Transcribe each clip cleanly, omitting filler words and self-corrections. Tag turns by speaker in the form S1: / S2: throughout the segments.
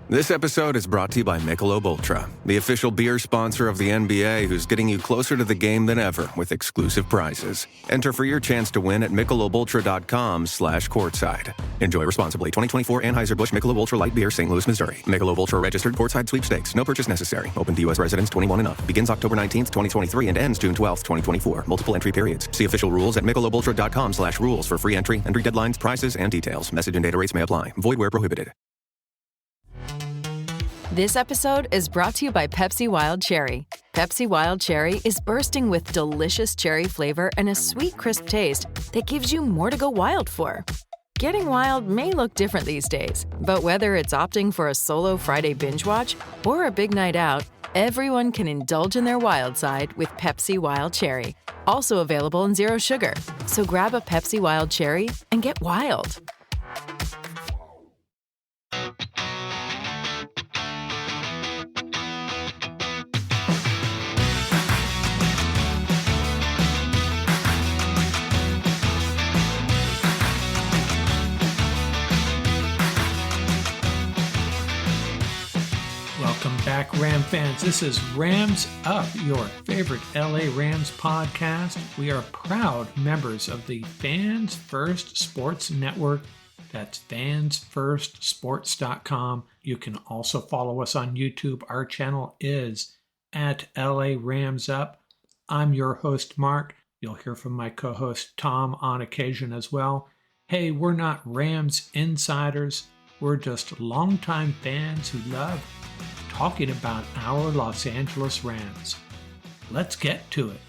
S1: This episode is brought to you by Michelob Ultra, the official beer sponsor of the NBA, who's getting you closer to the game than ever with exclusive prizes. Enter for your chance to win at MichelobUltra.com/courtside. Enjoy responsibly. 2024 Anheuser-Busch Michelob Ultra Light Beer, St. Louis, Missouri. Michelob Ultra registered courtside sweepstakes. No purchase necessary. Open to U.S. residents 21 and up. Begins October 19th, 2023 and ends June 12th, 2024. Multiple entry periods. See official rules at MichelobUltra.com/rules for free entry, entry deadlines, prices, and details. Message and data rates may apply. Void where prohibited.
S2: This episode is brought to you by Pepsi Wild Cherry. Pepsi Wild Cherry is bursting with delicious cherry flavor and a sweet, crisp taste that gives you more to go wild for. Getting wild may look different these days, but whether it's opting for a solo Friday binge watch or a big night out, everyone can indulge in their wild side with Pepsi Wild Cherry. Also available in zero sugar. So grab a Pepsi Wild Cherry and get wild.
S3: Welcome back, Ram fans. This is Rams Up, your favorite LA Rams podcast. We are proud members of the Fans First Sports Network. That's fansfirstsports.com. You can also follow us on YouTube. Our channel is at LA Rams Up. I'm your host, Mark. You'll hear from my co-host, Tom, on occasion as well. Hey, we're not Rams insiders. We're just longtime fans who love talking about our Los Angeles Rams. Let's get to it.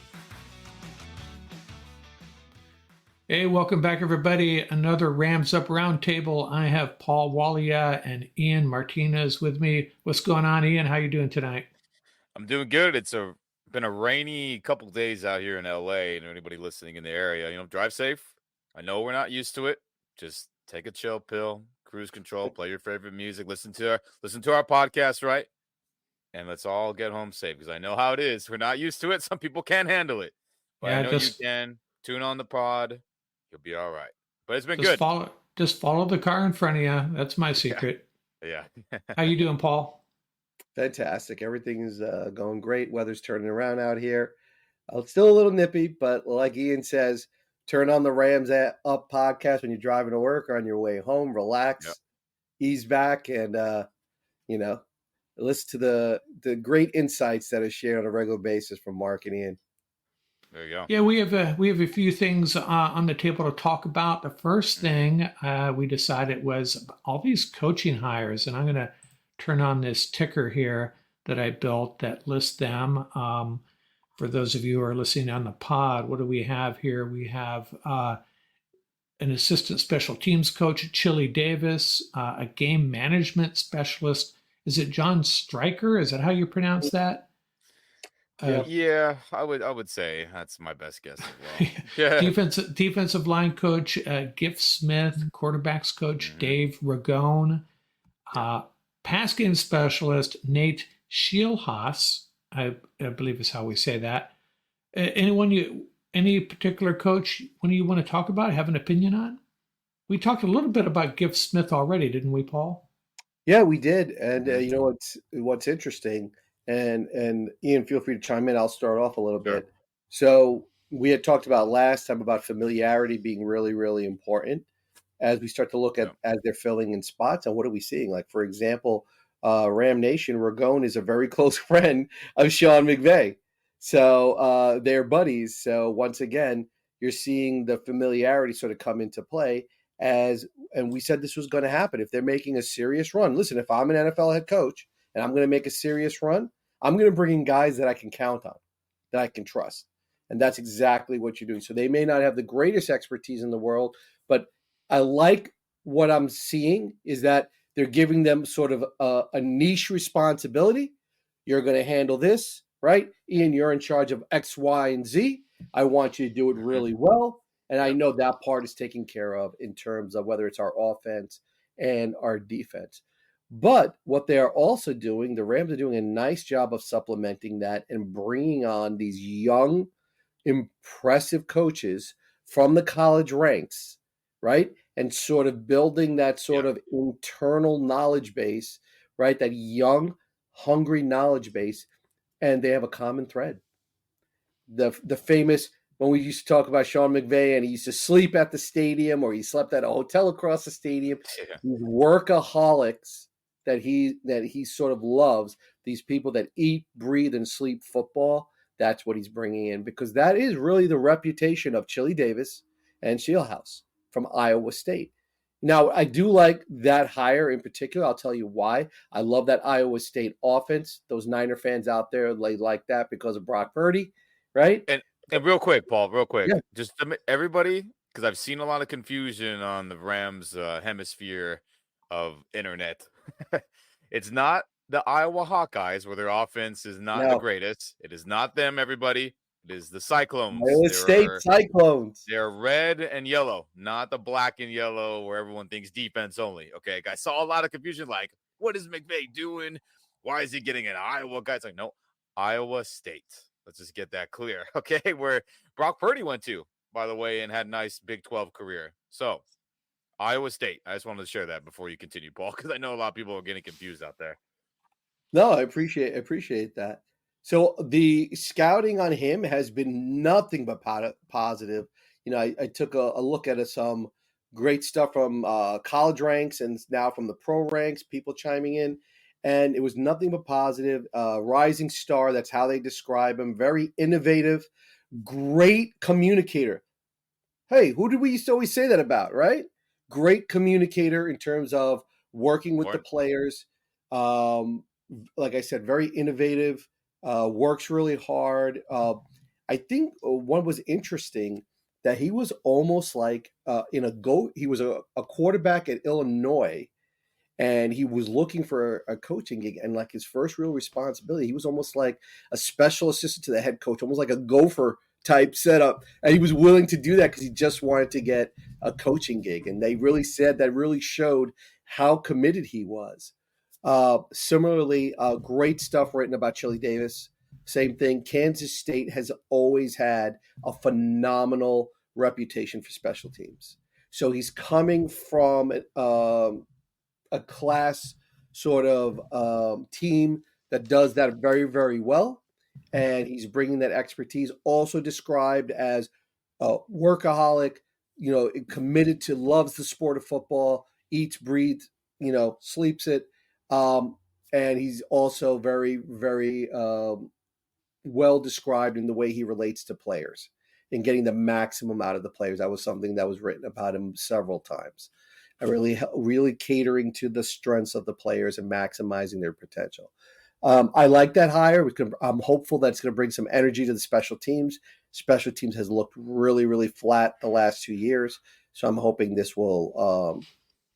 S3: Hey, welcome back, everybody. Another Rams Up Roundtable. I have Paul Walia and Ian Martinez with me. What's going on, Ian? How you doing tonight?
S4: I'm doing good. It's been a rainy couple days out here in LA, and anybody listening in the area, drive safe. I know we're not used to it. Just take a chill pill, cruise control, play your favorite music, listen to our podcast, right? And let's all get home safe, because I know how it is. We're not used to it. Some people can't handle it. But I know you can. Tune on the pod. You'll be all right. But it's been good.
S3: Just follow the car in front of you. That's my secret.
S4: Yeah.
S3: How you doing, Paul?
S5: Fantastic. Everything is going great. Weather's turning around out here. It's still a little nippy, but like Ian says, turn on the Rams Up podcast when you're driving to work or on your way home. Relax, ease back, and listen to the great insights that are shared on a regular basis from Mark and Ian.
S4: There you go.
S3: Yeah, we have a few things on the table to talk about. The first thing we decided was all these coaching hires, and I'm going to turn on this ticker here that I built that lists them. For those of you who are listening on the pod, what do we have here? We have an assistant special teams coach, Chili Davis, a game management specialist. Is it John Stryker? Is that how you pronounce that?
S4: Yeah, I would say that's my best guess as well. Yeah.
S3: Defensive line coach, Giff Smith, quarterbacks coach, Dave Ragone, pass game specialist, Nate Schielhaas, I believe is how we say that. Any particular coach when you want to talk about, have an opinion on? We talked a little bit about Giff Smith already, didn't we, Paul?
S5: Yeah, we did. And what's interesting, and Ian, feel free to chime in. I'll start off a little bit. So we had talked about last time about familiarity being really, really important as we start to look at as they're filling in spots. And what are we seeing? Like, for example, Ram Nation, Ragone is a very close friend of Sean McVay. So they're buddies. So once again, you're seeing the familiarity sort of come into play. And we said this was going to happen if they're making a serious run. Listen, if I'm an NFL head coach and I'm going to make a serious run, I'm going to bring in guys that I can count on, that I can trust. And that's exactly what you're doing. So they may not have the greatest expertise in the world, but I like what I'm seeing is that they're giving them sort of a niche responsibility. You're going to handle this, right? Ian, you're in charge of X, Y, and Z. I want you to do it really well. And I know that part is taken care of in terms of whether it's our offense and our defense. But what they are also doing, the Rams are doing a nice job of supplementing that and bringing on these young, impressive coaches from the college ranks, right? And sort of building that sort of internal knowledge base right? That young, hungry knowledge base, and they have a common thread. The famous, when we used to talk about Sean McVay and he used to sleep at the stadium or he slept at a hotel across the stadium.
S4: Yeah.
S5: These workaholics that he sort of loves, these people that eat, breathe, and sleep football. That's what he's bringing in, because that is really the reputation of Chili Davis and Shieldhouse from Iowa State. Now, I do like that hire in particular. I'll tell you why. I love that Iowa State offense. Those Niner fans out there, they like that because of Brock Purdy, right?
S4: And real quick, Paul,
S5: Yeah.
S4: just everybody, because I've seen a lot of confusion on the Rams hemisphere of internet. It's not the Iowa Hawkeyes, where their offense is not the greatest. It is not them, everybody. It is the Cyclones.
S5: Iowa State Cyclones.
S4: They're red and yellow, not the black and yellow where everyone thinks defense only. Okay, I saw a lot of confusion, like, what is McVay doing? Why is he getting an Iowa guy? It's like, no, Iowa State. Let's just get that clear, okay? Where Brock Purdy went to, by the way, and had a nice Big 12 career. So, Iowa State. I just wanted to share that before you continue, Paul, because I know a lot of people are getting confused out there.
S5: No, I appreciate that. So the scouting on him has been nothing but positive. You know, I took a look at some great stuff from college ranks and now from the pro ranks, people chiming in. And it was nothing but positive. Rising star, that's how they describe him. Very innovative, great communicator. Hey, who did we used to always say that about, right? Great communicator in terms of working with the players. Like I said, very innovative, works really hard. I think one was interesting that he was almost like he was a quarterback at Illinois, and he was looking for a coaching gig, and like his first real responsibility, he was almost like a special assistant to the head coach, almost like a gopher type setup. And he was willing to do that because he just wanted to get a coaching gig. And they really said that really showed how committed he was. Similarly, great stuff written about Chili Davis. Same thing. Kansas State has always had a phenomenal reputation for special teams. So he's coming from a class sort of team that does that very, very well. And he's bringing that expertise, also described as a workaholic, you know, committed to, loves the sport of football, eats, breathes, you know, sleeps it. And he's also very, very well described in the way he relates to players and getting the maximum out of the players. That was something that was written about him several times. And really catering to the strengths of the players and maximizing their potential. I like that hire. I'm hopeful that's going to bring some energy to the special teams. Special teams has looked really, really flat the last 2 years. So I'm hoping this will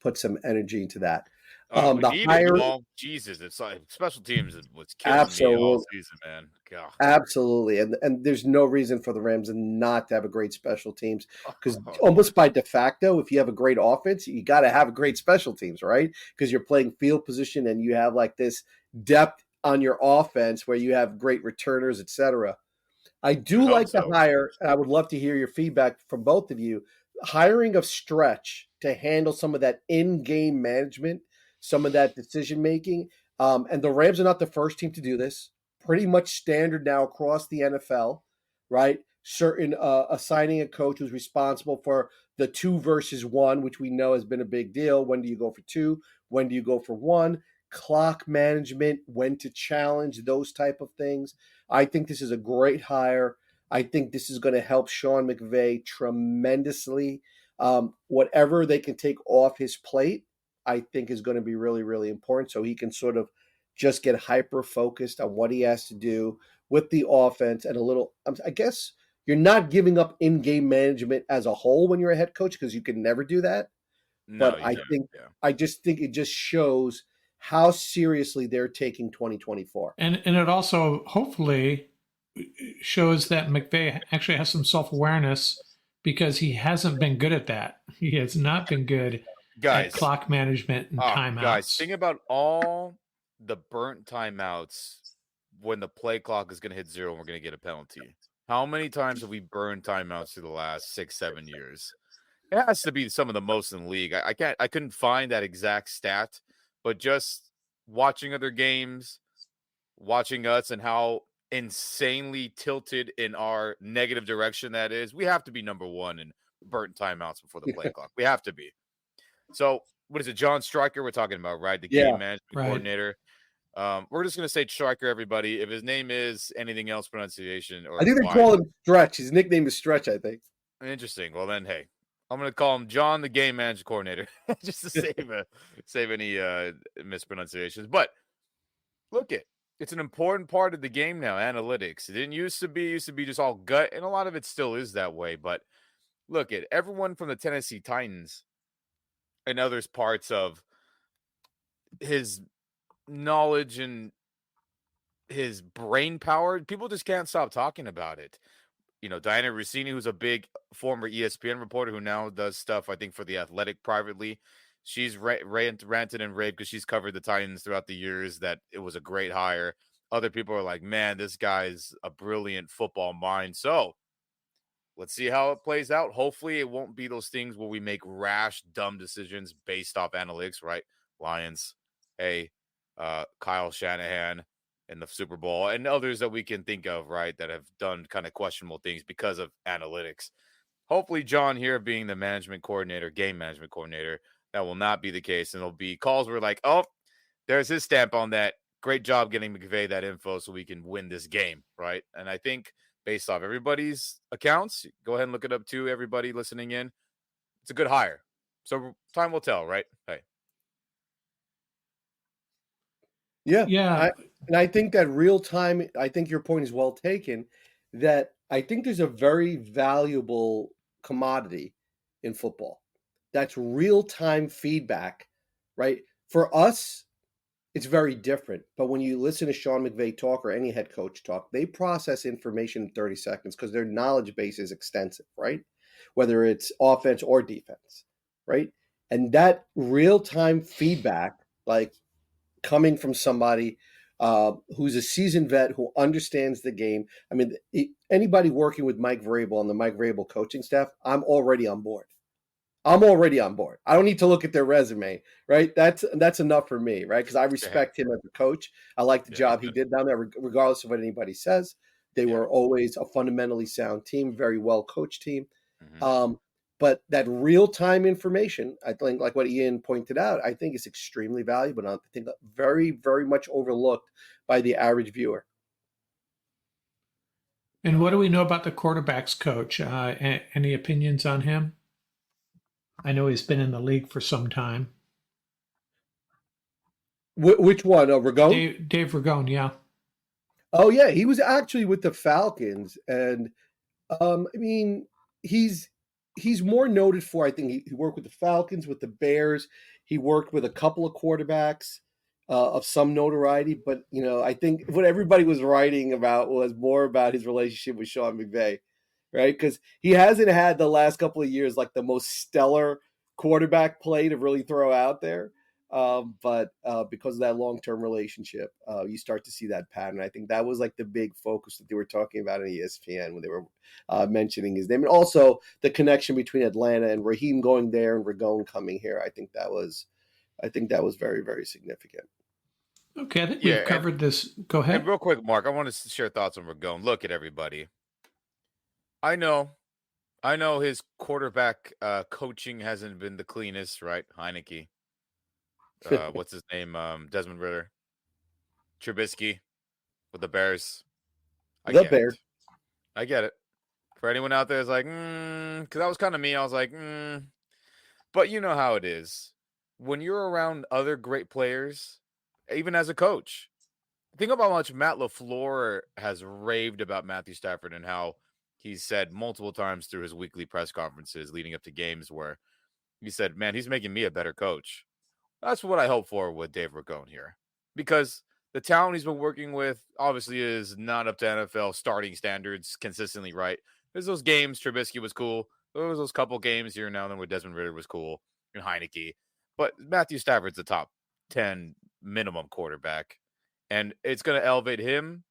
S5: put some energy into that.
S4: We need it, Paul. Jesus, it's like special teams was killing me all season, man. God.
S5: Absolutely. And there's no reason for the Rams not to have a great special teams, because almost by de facto, if you have a great offense, you got to have a great special teams, right? Because you're playing field position and you have like this depth on your offense where you have great returners, etc. I do like the hire, and I would love to hear your feedback from both of you. Hiring of Stretch to handle some of that in-game management, some of that decision-making. And the Rams are not the first team to do this. Pretty much standard now across the NFL, right? Certain assigning a coach who's responsible for the 2 versus 1, which we know has been a big deal. When do you go for 2? When do you go for 1? Clock management, when to challenge, those type of things. I think this is a great hire. I think this is going to help Sean McVay tremendously. Whatever they can take off his plate, I think is going to be really, really important, so he can sort of just get hyper-focused on what he has to do with the offense and a little – I guess you're not giving up in-game management as a whole when you're a head coach, because you can never do that.
S4: No,
S5: but I just think it just shows how seriously they're taking 2024.
S3: And it also hopefully shows that McVay actually has some self-awareness, because he hasn't been good at that. He has not been good at clock management and timeouts.
S4: Guys, think about all the burnt timeouts when the play clock is going to hit 0 and we're going to get a penalty. How many times have we burned timeouts through the last 6-7 years? It has to be some of the most in the league. I couldn't find that exact stat, but just watching other games, watching us and how insanely tilted in our negative direction that is, we have to be number one in burnt timeouts before the play clock. We have to be. So, what is it, John Stryker we're talking about, right? The game management coordinator. We're just going to say Stryker, everybody. If his name is anything else pronunciation or
S5: I think they call him Stretch. His nickname is Stretch, I think.
S4: Interesting. Well, then, hey, I'm going to call him John, the game management coordinator, just to save any mispronunciations. But look it's an important part of the game now, analytics. It didn't used to be just all gut, and a lot of it still is that way. But look everyone from the Tennessee Titans and others parts of his knowledge and his brain power, people just can't stop talking about it. Diana Rossini, who's a big former ESPN reporter who now does stuff, I think, for The Athletic privately. She's ranted and raved because she's covered the Titans throughout the years that it was a great hire. Other people are like, man, this guy's a brilliant football mind. So let's see how it plays out. Hopefully it won't be those things where we make rash, dumb decisions based off analytics, right? Lions, Kyle Shanahan in the Super Bowl and others that we can think of, right, that have done kind of questionable things because of analytics. Hopefully John here being the management coordinator, game management coordinator, that will not be the case. And there'll be calls where like, oh, there's his stamp on that. Great job getting McVay that info so we can win this game, right? And I think based off everybody's accounts, go ahead and look it up too, everybody listening in. It's a good hire. So time will tell, right? Hey.
S5: Yeah. I think that real time, I think your point is well taken, that I think there's a very valuable commodity in football. That's real-time feedback, right? For us, it's very different. But when you listen to Sean McVay talk or any head coach talk, they process information in 30 seconds because their knowledge base is extensive, right? Whether it's offense or defense, right? And that real-time feedback, like coming from somebody who's a seasoned vet who understands the game. I mean, anybody working with Mike Vrabel on the Mike Vrabel coaching staff, I'm already on board. I don't need to look at their resume, right? That's enough for me, right? Because I respect him as a coach. I like the job he did down there, regardless of what anybody says. They were always a fundamentally sound team, very well coached team. Mm-hmm. But that real-time information, I think, like what Ian pointed out, I think is extremely valuable. And I think very, very much overlooked by the average viewer.
S3: And what do we know about the quarterbacks coach? Any opinions on him? I know he's been in the league for some time.
S5: Which one? Ragone?
S3: Dave Ragone, yeah.
S5: Oh, yeah. He was actually with the Falcons. And, I mean, he's more noted for, I think, he worked with the Falcons, with the Bears. He worked with a couple of quarterbacks of some notoriety. But, I think what everybody was writing about was more about his relationship with Sean McVay. Right, because he hasn't had the last couple of years like the most stellar quarterback play to really throw out there. But because of that long-term relationship, you start to see that pattern. I think that was like the big focus that they were talking about on ESPN when they were mentioning his name, and also the connection between Atlanta and Raheem going there and Ragone coming here. I think that was very, very significant.
S3: Okay, I think we've covered this. Go ahead.
S4: And real quick, Mark, I want to share thoughts on Ragone. Look at everybody. I know his quarterback coaching hasn't been the cleanest, right? Heineke. What's his name? Desmond Ritter. Trubisky with the Bears. I get it. For anyone out there is like, because that was kind of me. I was like, But you know how it is. When you're around other great players, even as a coach, think about how much Matt LaFleur has raved about Matthew Stafford and how he's said multiple times through his weekly press conferences leading up to games where he said, man, he's making me a better coach. That's what I hope for with Dave Ragone here. Because the talent he's been working with obviously is not up to NFL starting standards consistently, right? There's those games, Trubisky was cool. There was those couple games here and now and then where Desmond Ritter was cool and Heineke. But Matthew Stafford's the top 10 minimum quarterback. And it's going to elevate him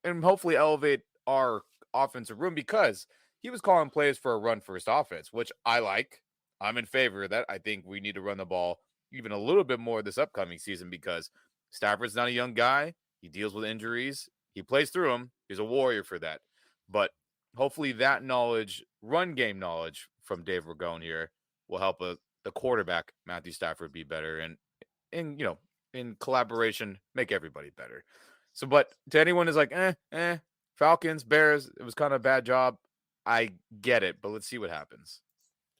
S4: and hopefully elevate our offensive room because he was calling plays for a run-first offense, which I like. I'm in favor of that. I think we need to run the ball even a little bit more this upcoming season because Stafford's not a young guy. He deals with injuries. He plays through them. He's a warrior for that. But hopefully that knowledge, run game knowledge from Dave Ragone here will help the quarterback, Matthew Stafford, be better. And in collaboration, make everybody better. So, but to anyone who's like, Falcons, Bears, it was kind of a bad job. I get it, but let's see what happens.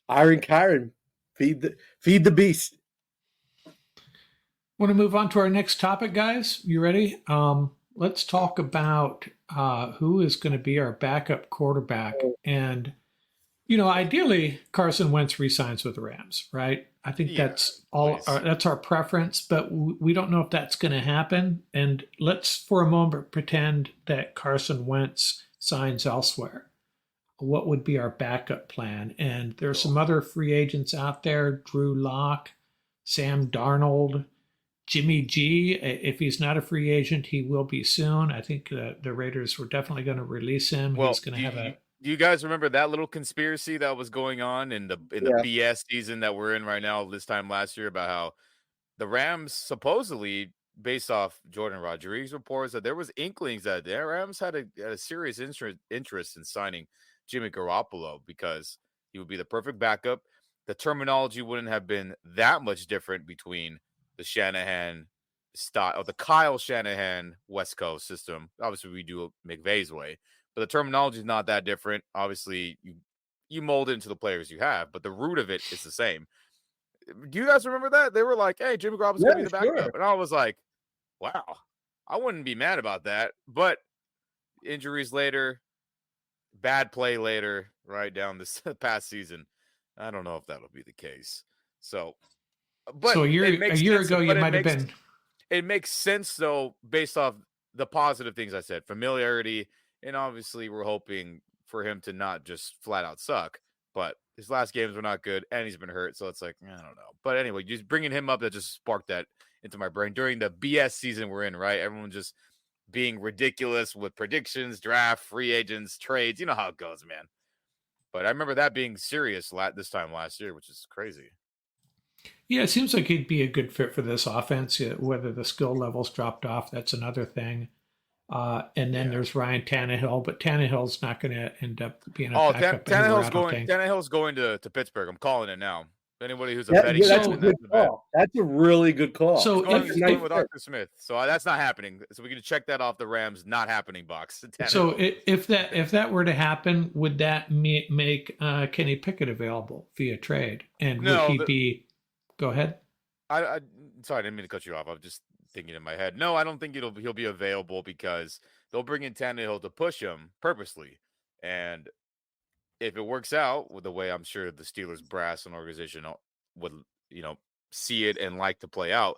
S5: Iron Karen, feed the beast.
S3: Want to move on to our next topic, guys? You ready? Let's talk about who is going to be our backup quarterback. And, ideally, Carson Wentz resigns with the Rams, right? I think that's that's our preference, but we don't know if that's going to happen. And let's, for a moment, pretend that Carson Wentz signs elsewhere. What would be our backup plan? And there's some other free agents out there: Drew Lock, Sam Darnold, Jimmy G. If he's not a free agent, he will be soon. I think the Raiders were definitely going to release him.
S4: Well,
S3: he's going to have
S4: do you guys remember that little conspiracy that was going on in the BS season that we're in right now this time last year about how the Rams supposedly, based off Jordan Rodriguez reports, that there was inklings that the Rams had a serious interest in signing Jimmy Garoppolo because he would be the perfect backup. The terminology wouldn't have been that much different between the Shanahan style, or the Kyle Shanahan West Coast system. Obviously, we do McVay's way, but the terminology is not that different. Obviously, you mold it into the players you have, but the root of it is the same. Do you guys remember that? They were like, hey, Jimmy Garoppolo's going to be the backup. Sure. And I was like, wow, I wouldn't be mad about that. But injuries later, bad play later, right down this past season, I don't know if that'll be the case. So, but
S3: a year ago, you might have been.
S4: It makes sense, though, based off the positive things I said, familiarity, and obviously we're hoping for him to not just flat out suck. But his last games were not good, and he's been hurt, so it's like, I don't know. But anyway, just bringing him up, that just sparked that into my brain during the BS season we're in, right? Everyone just being ridiculous with predictions, draft, free agents, trades. You know how it goes, man. But I remember that being serious this time last year, which is crazy.
S3: Yeah, it seems like he'd be a good fit for this offense. Whether the skill levels dropped off, that's another thing. And then there's Ryan Tannehill, but Tannehill's not going to end up being a backup.
S4: Tannehill's going to Pittsburgh. I'm calling it now. Anybody who's a betting
S5: that's a really good call.
S3: So
S4: he's going with Arthur Smith. So that's not happening. So we can check that off the Rams not happening box.
S3: So if that were to happen, would that make Kenny Pickett available via trade? And would he be? Go ahead.
S4: I sorry, I didn't mean to cut you off. I was just thinking in my head. No, I don't think he'll be available because they'll bring in Tannehill to push him purposely. And if it works out with the way I'm sure the Steelers brass and organization would, see it and like to play out,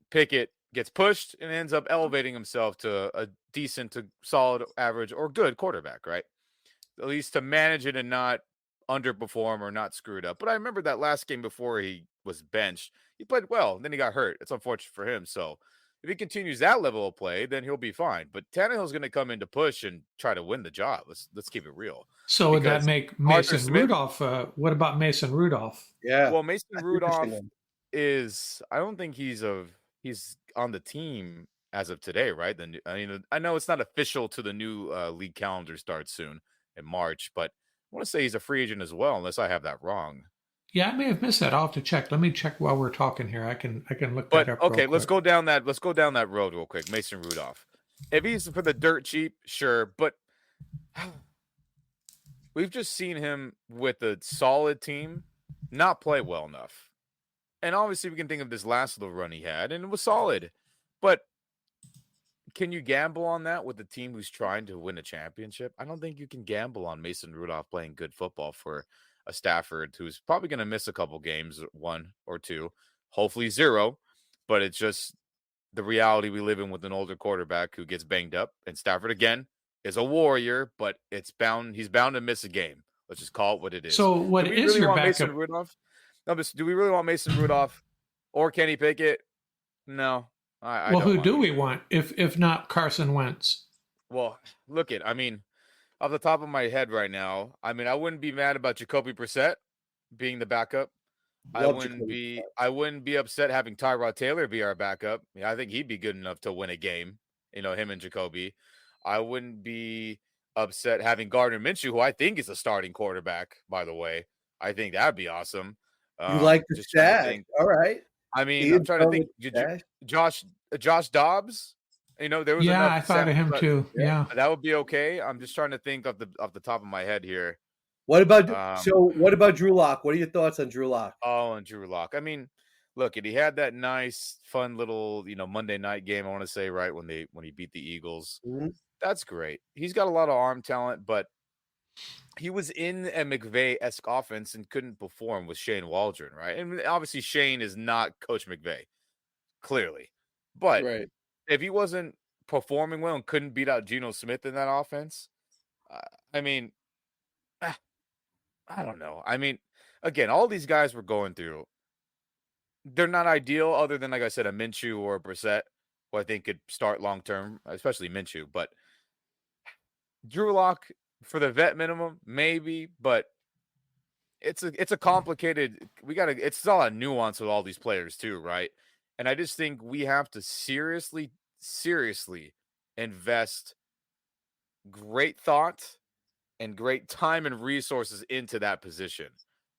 S4: Pickett gets pushed and ends up elevating himself to a decent to solid, average, or good quarterback, right? At least to manage it and not underperform or not screw it up. But I remember that last game before he was benched, he played well, and then he got hurt. It's unfortunate for him. So if he continues that level of play, then he'll be fine. But Tannehill's going to come in to push and try to win the job. Let's keep it real.
S3: So would that make Mason Rudolph? What about Mason Rudolph?
S5: Yeah.
S4: Well, Mason Rudolph is. I don't think he's on the team as of today, right? I know it's not official to the new league calendar starts soon in March, but I want to say he's a free agent as well, unless I have that wrong.
S3: Yeah, I may have missed that. I'll have to check. Let me check while we're talking here. I can look that up.
S4: Okay, let's go down that road real quick. Mason Rudolph. If he's for the dirt cheap, sure, but we've just seen him with a solid team not play well enough. And obviously we can think of this last little run he had, and it was solid. But can you gamble on that with a team who's trying to win a championship? I don't think you can gamble on Mason Rudolph playing good football for a Stafford who's probably going to miss a couple games, 1 or 2, hopefully 0. But it's just the reality we live in with an older quarterback who gets banged up. And Stafford, again, is a warrior, but he's bound to miss a game. Let's just call it what it is.
S3: So what is your backup?
S4: Mason Rudolph? No, but do we really want Mason Rudolph or Kenny Pickett? No.
S3: Who do we want if not Carson Wentz?
S4: Well, off the top of my head right now, I wouldn't be mad about Jacoby Brissett being the backup.
S5: Love Jacoby.
S4: I wouldn't be upset having Tyrod Taylor be our backup. I think he'd be good enough to win a game. Him and Jacoby. I wouldn't be upset having Gardner Minshew, who I think is a starting quarterback, by the way. I think that'd be awesome.
S5: You like the
S4: Just trying to
S5: stash.
S4: think.
S5: All right.
S4: I mean, I'm trying to think. Josh Dobbs. There was enough.
S3: I thought of him too. Yeah,
S4: that would be okay. I'm just trying to think off the top of my head here.
S5: What about Drew Lock? What are your thoughts on Drew Lock?
S4: Oh, and Drew Lock. I mean, look, he had that nice, fun little, Monday night game. I want to say right when he beat the Eagles.
S5: Mm-hmm.
S4: That's great. He's got a lot of arm talent, but he was in a McVay-esque offense and couldn't perform with Shane Waldron, right? And obviously, Shane is not Coach McVay, clearly. But if he wasn't performing well and couldn't beat out Geno Smith in that offense, I mean, I don't know. I mean, again, all these guys we're going through, they're not ideal other than, like I said, a Minshew or a Brissett, who I think could start long-term, especially Minshew. But Drew Lock, for the vet minimum, maybe, but it's a complicated. It's a lot of nuance with all these players too, right? And I just think we have to seriously invest great thought and great time and resources into that position,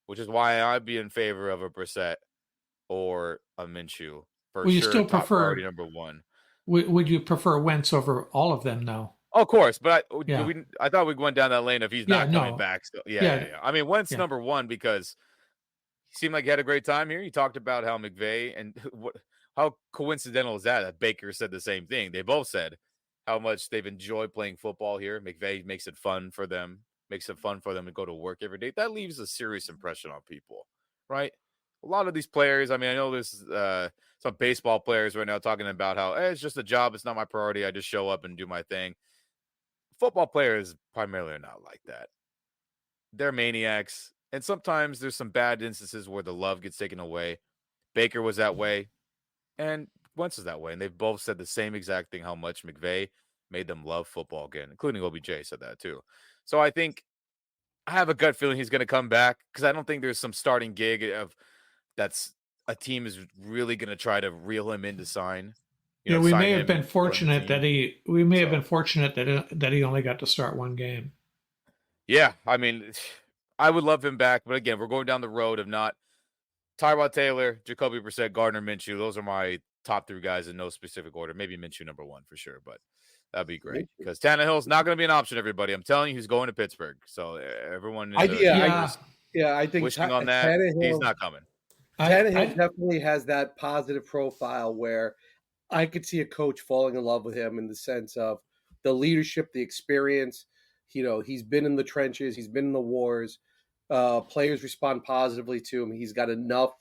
S4: which is why I'd be in favor of a Brissett or a Minshew for
S3: you
S4: sure.
S3: Still
S4: top
S3: prefer
S4: priority number one.
S3: Would you prefer Wentz over all of them, though?
S4: Of course, but I thought we went down that lane if he's not coming back. So, yeah. I mean, Wentz number one because he seemed like he had a great time here. He talked about how McVay and how coincidental is that Baker said the same thing. They both said how much they've enjoyed playing football here. McVay makes it fun for them to go to work every day. That leaves a serious impression on people, right? A lot of these players, I mean, I know there's some baseball players right now talking about how it's just a job. It's not my priority. I just show up and do my thing. Football players primarily are not like that. They're maniacs. And sometimes there's some bad instances where the love gets taken away. Baker was that way. And Wentz is that way. And they've both said the same exact thing, how much McVay made them love football again, including OBJ said that too. So I think I have a gut feeling he's going to come back because I don't think there's some starting gig of that's a team is really going to try to reel him in to sign.
S3: We may have been fortunate that he only got to start one game.
S4: Yeah, I mean, I would love him back, but again, we're going down the road of not Tyrod Taylor, Jacoby Brissett, Gardner Minshew. Those are my top three guys in no specific order. Maybe Minshew number one for sure, but that'd be great because Tannehill's not going to be an option. Everybody, I'm telling you, he's going to Pittsburgh. So everyone,
S5: I think
S4: wishing on that he's not coming.
S5: Tannehill definitely has that positive profile where I could see a coach falling in love with him in the sense of the leadership, the experience. He's been in the trenches. He's been in the wars. Players respond positively to him. He's got enough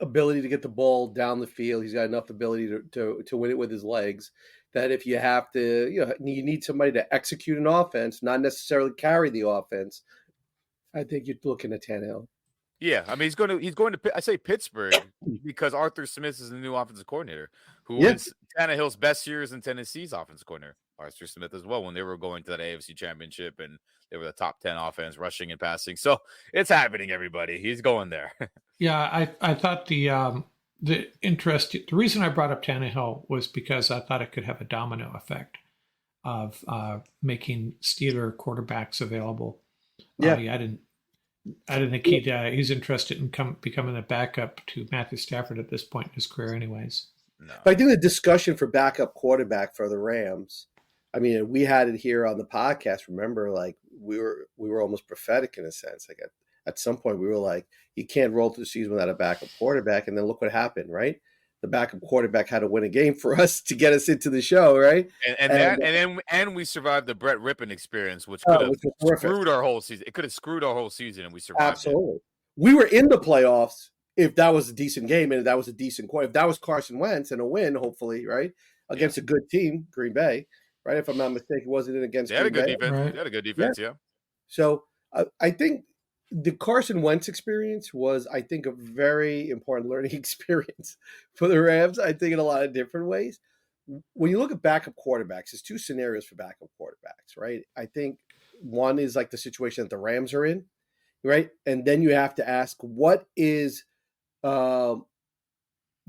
S5: ability to get the ball down the field. He's got enough ability to win it with his legs that if you have to, you need somebody to execute an offense, not necessarily carry the offense. I think you're looking at Tannehill.
S4: Yeah, I mean he's going to. I say Pittsburgh because Arthur Smith is the new offensive coordinator, who is Tannehill's best years in Tennessee's offensive coordinator. Arthur Smith as well when they were going to that AFC Championship and they were the top 10 offense rushing and passing. So it's happening, everybody. He's going there.
S3: Yeah, I thought the reason I brought up Tannehill was because I thought it could have a domino effect of making Steeler quarterbacks available.
S5: Yeah,
S3: I didn't think he's interested in becoming a backup to Matthew Stafford at this point in his career, anyways.
S5: No. But I think the discussion for backup quarterback for the Rams, I mean, we had it here on the podcast. Remember, like we were almost prophetic in a sense. Like at some point, we were like, you can't roll through the season without a backup quarterback. And then look what happened, right? The backup quarterback had to win a game for us to get us into the show, right?
S4: And we survived the Brett Rippon experience, which could have screwed our whole season. It could have screwed our whole season, and we survived.
S5: Absolutely. We were in the playoffs if that was a decent game and if that was a decent quarter. If that was Carson Wentz and a win, hopefully, right, against a good team, Green Bay, right? If I'm not mistaken, wasn't it against? They had a good
S4: defense.
S3: Right.
S4: They had a good defense, yeah.
S5: So I think the Carson Wentz experience was, I think, a very important learning experience for the Rams, I think, in a lot of different ways. When you look at backup quarterbacks, there's two scenarios for backup quarterbacks, right? I think one is like the situation that the Rams are in, right? And then you have to ask, what is the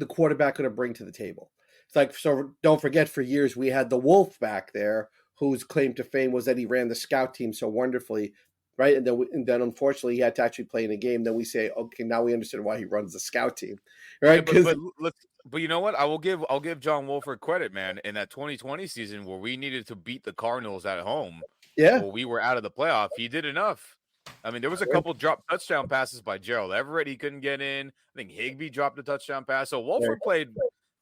S5: quarterback going to bring to the table? It's like, so don't forget, for years we had the Wolf back there, whose claim to fame was that he ran the scout team so wonderfully, right? And then unfortunately he had to actually play in a game. Then we say, okay, now we understand why he runs the scout team, right?
S4: Yeah, but you know what? I'll give John Wolford credit, man. In that 2020 season where we needed to beat the Cardinals at home,
S5: Yeah,
S4: or we were out of the playoff, he did enough. I mean, there was a couple dropped touchdown passes by Gerald Everett he couldn't get in. I think Higbee dropped a touchdown pass. So Wolford played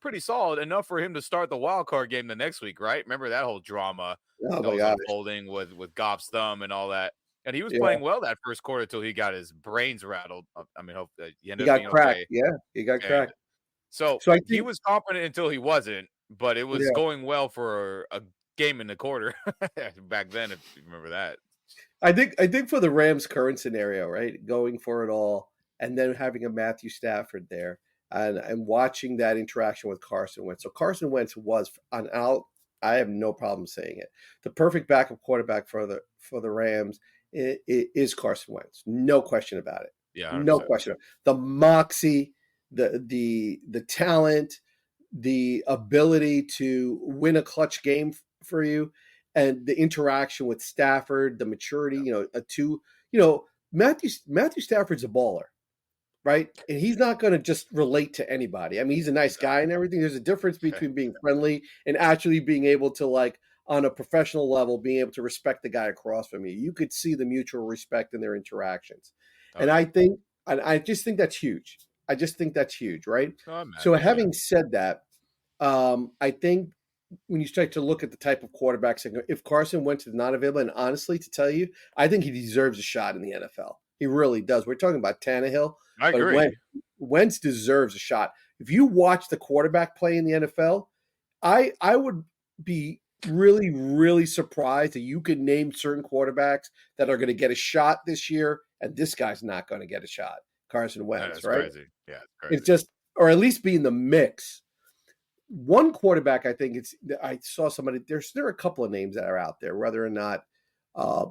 S4: pretty solid, enough for him to start the wild card game the next week, right? Remember that whole drama that was unfolding with Goff's thumb and all that. And he was playing well that first quarter until he got his brains rattled. I mean, hope he ended up being
S5: cracked.
S4: okay.
S5: Yeah, he got cracked.
S4: So
S5: I think
S4: he was confident until he wasn't, but it was going well for a game in the quarter back then, if you remember that.
S5: I think for the Rams' current scenario, right, going for it all, and then having a Matthew Stafford there, and watching that interaction with Carson Wentz. So Carson Wentz was I have no problem saying it, the perfect backup quarterback for the Rams is Carson Wentz. No question about it.
S4: Yeah, 100%.
S5: No question. The moxie, the talent, the ability to win a clutch game for you, and the interaction with Stafford, the maturity, Matthew Stafford's a baller, right? And he's not going to just relate to anybody. I mean, he's a nice guy and everything. There's a difference between being friendly and actually being able to, like, on a professional level, being able to respect the guy across from you. You could see the mutual respect in their interactions. And I just think that's huge. I just think that's huge, right? So having said that, I think when you start to look at the type of quarterbacks, if Carson Wentz is not available, and honestly, to tell you, I think he deserves a shot in the NFL. He really does. We're talking about Tannehill.
S4: I agree.
S5: Wentz deserves a shot. If you watch the quarterback play in the NFL, I would be really, really surprised that you could name certain quarterbacks that are going to get a shot this year, and this guy's not going to get a shot. Carson Wentz, right?
S4: Crazy. Yeah, it's crazy.
S5: It's just, or at least be in the mix. One quarterback, I think I saw somebody, there are a couple of names that are out there, whether or not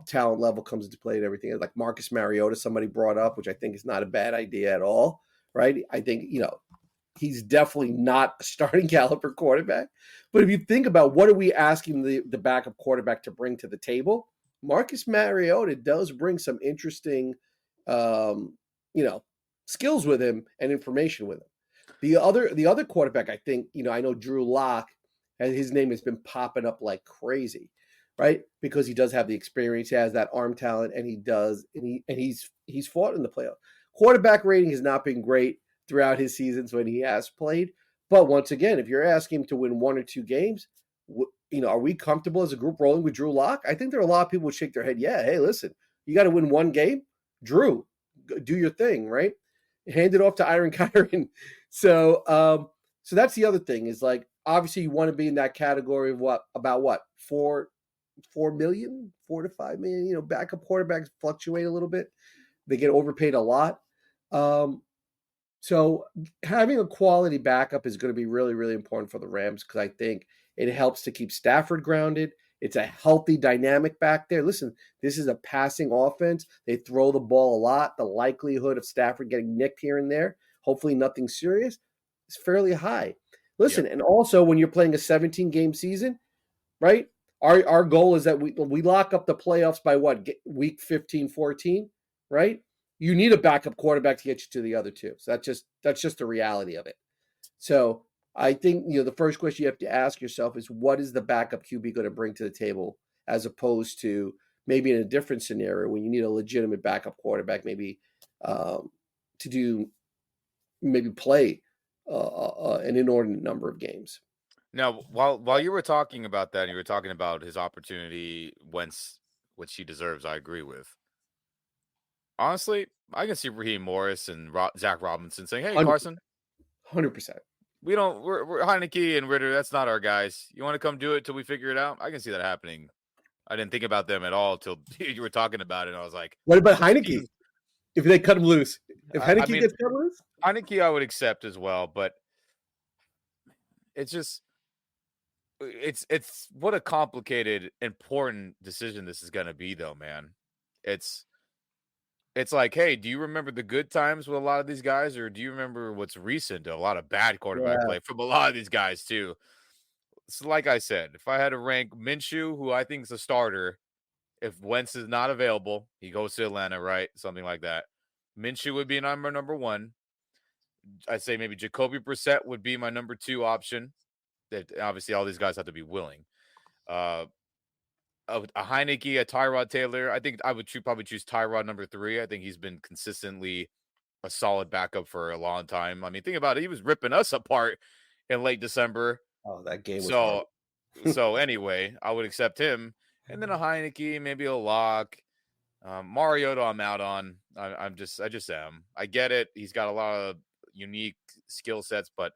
S5: talent level comes into play and everything. Like Marcus Mariota, somebody brought up, which I think is not a bad idea at all, right? I think, he's definitely not a starting caliber quarterback. But if you think about what are we asking the backup quarterback to bring to the table, Marcus Mariota does bring some interesting, skills with him and information with him. The other quarterback, I think, I know Drew Lock, and his name has been popping up like crazy, right? Because he does have the experience, he has that arm talent, and he's fought in the playoff. Quarterback rating has not been great throughout his seasons when he has played. But once again, if you're asking him to win one or two games, are we comfortable as a group rolling with Drew Lock? I think there are a lot of people who shake their head. Yeah, hey, listen, you got to win one game. Drew, do your thing, right? Hand it off to Iron Kyron. So that's the other thing is, like, obviously you want to be in that category of about 4 million, 4 to 5 million. Backup quarterbacks fluctuate a little bit. They get overpaid a lot. So having a quality backup is going to be really, really important for the Rams, because I think it helps to keep Stafford grounded. It's a healthy dynamic back there. Listen, this is a passing offense. They throw the ball a lot. The likelihood of Stafford getting nicked here and there, hopefully nothing serious, is fairly high. Listen, and also when you're playing a 17-game season, right, our goal is that we lock up the playoffs by week 15, 14, right? You need a backup quarterback to get you to the other two. So that's just the reality of it. So I think, the first question you have to ask yourself is, what is the backup QB going to bring to the table, as opposed to maybe in a different scenario when you need a legitimate backup quarterback, maybe play an inordinate number of games.
S4: Now, while you were talking about that, and you were talking about his opportunity, Wentz, which he deserves, I agree with. Honestly, I can see Raheem Morris and Zach Robinson saying, "Hey, 100%. Carson,
S5: 100%.
S4: We're Heineke and Ritter. That's not our guys. You want to come do it till we figure it out?" I can see that happening. I didn't think about them at all till you were talking about it. And I was like,
S5: "What about Heineke? If they cut him loose, if Heineke gets cut loose,
S4: Heineke I would accept as well." But it's just, it's what a complicated, important decision this is going to be, though, man. it's like, hey, do you remember the good times with a lot of these guys, or do you remember what's recent? A lot of bad quarterback
S5: Yeah.
S4: play from a lot of these guys too. So, like I said, if I had to rank Minshew, who I think is a starter, if Wentz is not available, he goes to Atlanta, right? Something like that. Minshew would be number one. I'd say maybe Jacoby Brissett would be my number two option. That obviously all these guys have to be willing. Uh, a Heineke, a Tyrod Taylor. I think I would probably choose Tyrod number three. I think he's been consistently a solid backup for a long time. I mean, think about it. He was ripping us apart in late December.
S5: Oh, that game was
S4: So,
S5: horrible.
S4: so anyway, I would accept him. And then a Heineke, maybe a Lock. Mariota, I'm out on. I just am. I get it. He's got a lot of unique skill sets, but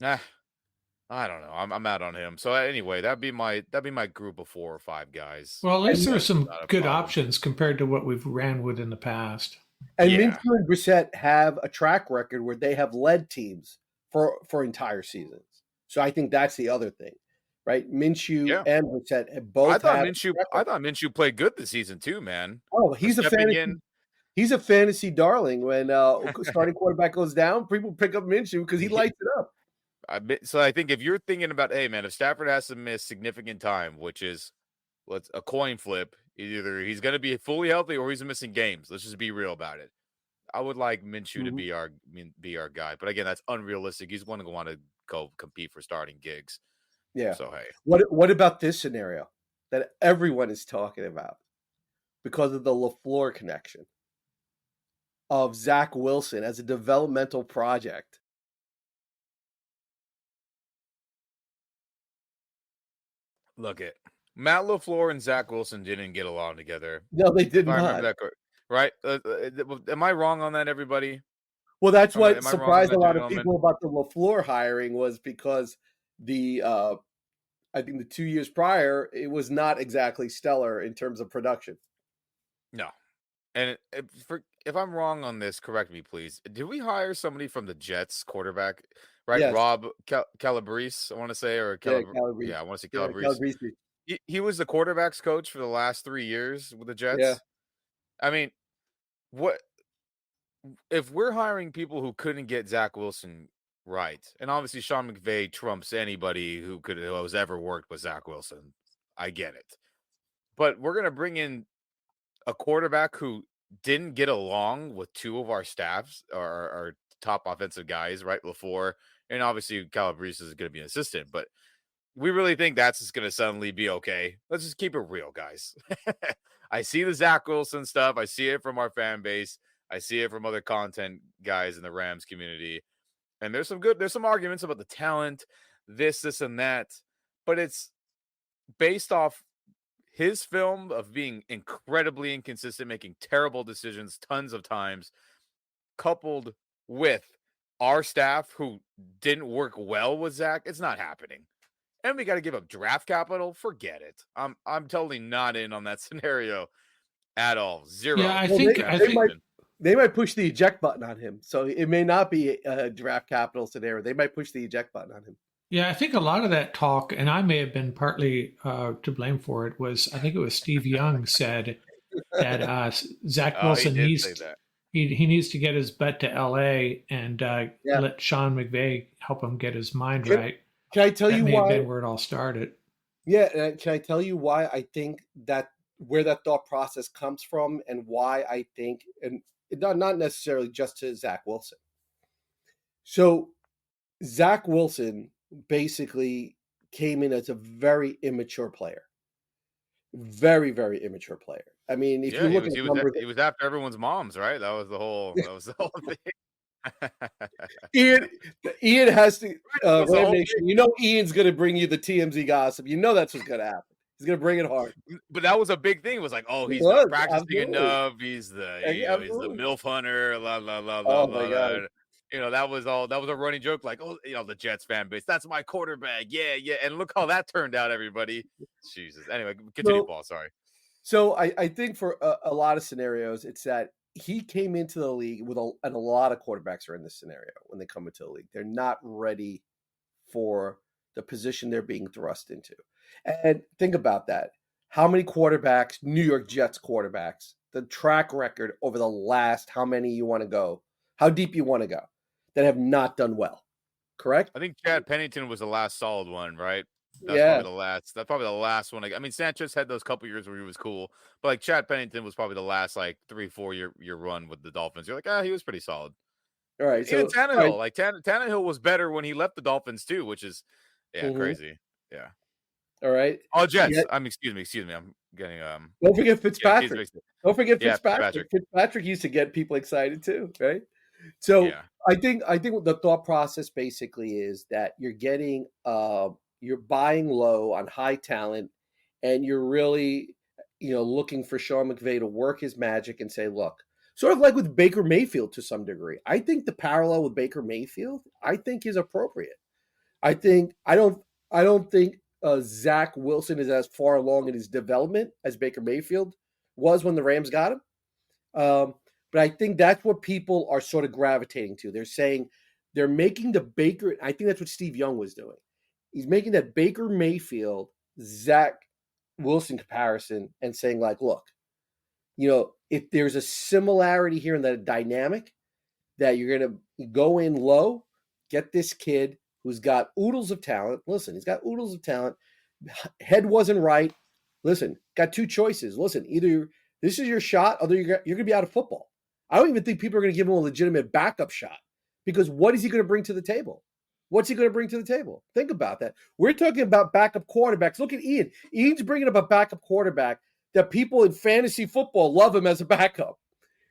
S4: I don't know. I'm out on him. So anyway, that'd be my group of 4 or 5 guys.
S3: Well, at least
S5: And-
S3: there's some
S4: Not a
S3: good
S4: problem.
S3: options compared to what we've ran with in the past.
S5: And
S4: Yeah.
S5: Minshew and Brissett have a track record where they have led teams for entire seasons. So I think that's the other thing, right? Minshew
S4: Yeah.
S5: and Brissett have both.
S4: I thought
S5: had
S4: Minshew played good this season too, man.
S5: Oh, he's a
S4: Stepping
S5: fantasy.
S4: in.
S5: He's a fantasy darling. When starting quarterback goes down, people pick up Minshew because he lights it up.
S4: So I think if you're thinking about, hey man, if Stafford has to miss significant time, which is a coin flip, either he's going to be fully healthy or he's missing games. Let's just be real about it. I would like Minshew to be our guy, but again, that's unrealistic. He's going to want to go compete for starting gigs.
S5: Yeah.
S4: So hey,
S5: What about this scenario that everyone is talking about because of the LaFleur connection of Zach Wilson as a developmental project?
S4: look it. Matt LaFleur and Zach Wilson didn't get along together.
S5: No, they did
S4: If I
S5: not.
S4: remember that right? Am I wrong on that, everybody?
S5: Well, that's what
S4: Am I wrong on
S5: surprised
S4: that,
S5: a lot of
S4: gentlemen?
S5: people about the LaFleur hiring was because the I think the 2 years prior, it was not exactly stellar in terms of production.
S4: No. And if I'm wrong on this, correct me, please. Did we hire somebody from the Jets quarterback? Right,
S5: Yes.
S4: Rob Calabrese, I want to say, or
S5: Calabrese.
S4: yeah, I want to say
S5: Yeah,
S4: Calabrese.
S5: Calabrese.
S4: He was the quarterbacks coach for the last 3 years with the Jets.
S5: Yeah.
S4: I mean, what if we're hiring people who couldn't get Zach Wilson right? And obviously Sean McVay trumps anybody who has ever worked with Zach Wilson. I get it. But we're gonna bring in a quarterback who didn't get along with 2 of our staffs, our top offensive guys, right? LaFleur, and obviously Calabrese is going to be an assistant, but we really think that's just going to suddenly be okay. Let's just keep it real, guys. I see the Zach Wilson stuff. I see it from our fan base. I see it from other content guys in the Rams community. And there's some arguments about the talent, this, and that, but it's based off his film of being incredibly inconsistent, making terrible decisions tons of times, coupled with our staff who didn't work well with Zach. It's not happening. And we got to give up draft capital. Forget it. I'm totally not in on that scenario at all. Zero.
S3: Yeah, I
S5: Well,
S3: think
S5: they might push the eject button on him. So it may not be a draft capital scenario. They might push the eject button on him.
S3: Yeah, I think a lot of that talk, and I may have been partly to blame for it, I think it was Steve Young said that Zach Wilson
S4: he did
S3: needs
S4: say that.
S3: he needs to get his butt to L.A. and let Sean McVay help him get his mind right.
S5: Can I tell
S3: that
S5: you
S3: may
S5: why?
S3: have been where it all started.
S5: Yeah, can I tell you why I think that where that thought process comes from and why I think, and not necessarily just to Zach Wilson. So Zach Wilson basically came in as a very immature player. Very, very immature player. I mean, if you look at numbers,
S4: he was after everyone's moms, right? That was the whole thing.
S5: Ian has to
S4: That's the
S5: Ram
S4: whole
S5: Nation, you know Ian's gonna bring you the TMZ gossip. You know that's what's gonna happen. He's gonna bring it hard.
S4: But that was a big thing. It was like, oh, he's not practicing enough. He's the he's the MILF hunter. La la la la la. You know, that was a running joke. Like, oh, you know, the Jets fan base. That's my quarterback. Yeah, yeah. And look how that turned out, everybody. Jesus. Anyway, continue, Paul. Sorry.
S5: So I think for a lot of scenarios, it's that he came into the league and a lot of quarterbacks are in this scenario when they come into the league. They're not ready for the position they're being thrust into. And think about that. How many quarterbacks, New York Jets quarterbacks, the track record over the last how many you want to go, how deep you want to go, that have not done well. Correct?
S4: I think Chad Pennington was the last solid one, right? That's
S5: Yeah.
S4: probably the last. That's probably the last one. I mean, Sanchez had those couple years where he was cool, but like Chad Pennington was probably the last like 3-4 year run with the Dolphins. You're like, he was pretty solid.
S5: All right.
S4: Even
S5: So
S4: Tannehill, like Tannehill was better when he left the Dolphins too, which is crazy. Yeah.
S5: All right.
S4: Oh, Jets. Excuse me. I'm getting
S5: Don't forget Fitzpatrick.
S4: Yeah,
S5: Don't forget Fitzpatrick.
S4: Fitzpatrick.
S5: Fitzpatrick used to get people excited too, right? So I think the thought process basically is that you're getting you're buying low on high talent, and you're really looking for Sean McVay to work his magic and say, look, sort of like with Baker Mayfield to some degree. I think the parallel with Baker Mayfield, I think, is appropriate. I don't think Zach Wilson is as far along in his development as Baker Mayfield was when the Rams got him. But I think that's what people are sort of gravitating to. They're saying they're making the Baker. I think that's what Steve Young was doing. He's making that Baker Mayfield, Zach Wilson comparison and saying, like, look, if there's a similarity here in that dynamic, that you're going to go in low, get this kid who's got oodles of talent. Listen, he's got oodles of talent. Head wasn't right. Listen, got two choices. Listen, either this is your shot, or you're going to be out of football. I don't even think people are going to give him a legitimate backup shot, because what is he going to bring to the table? What's he going to bring to the table? Think about that. We're talking about backup quarterbacks. Look at Ian. Ian's bringing up a backup quarterback that people in fantasy football love him as a backup,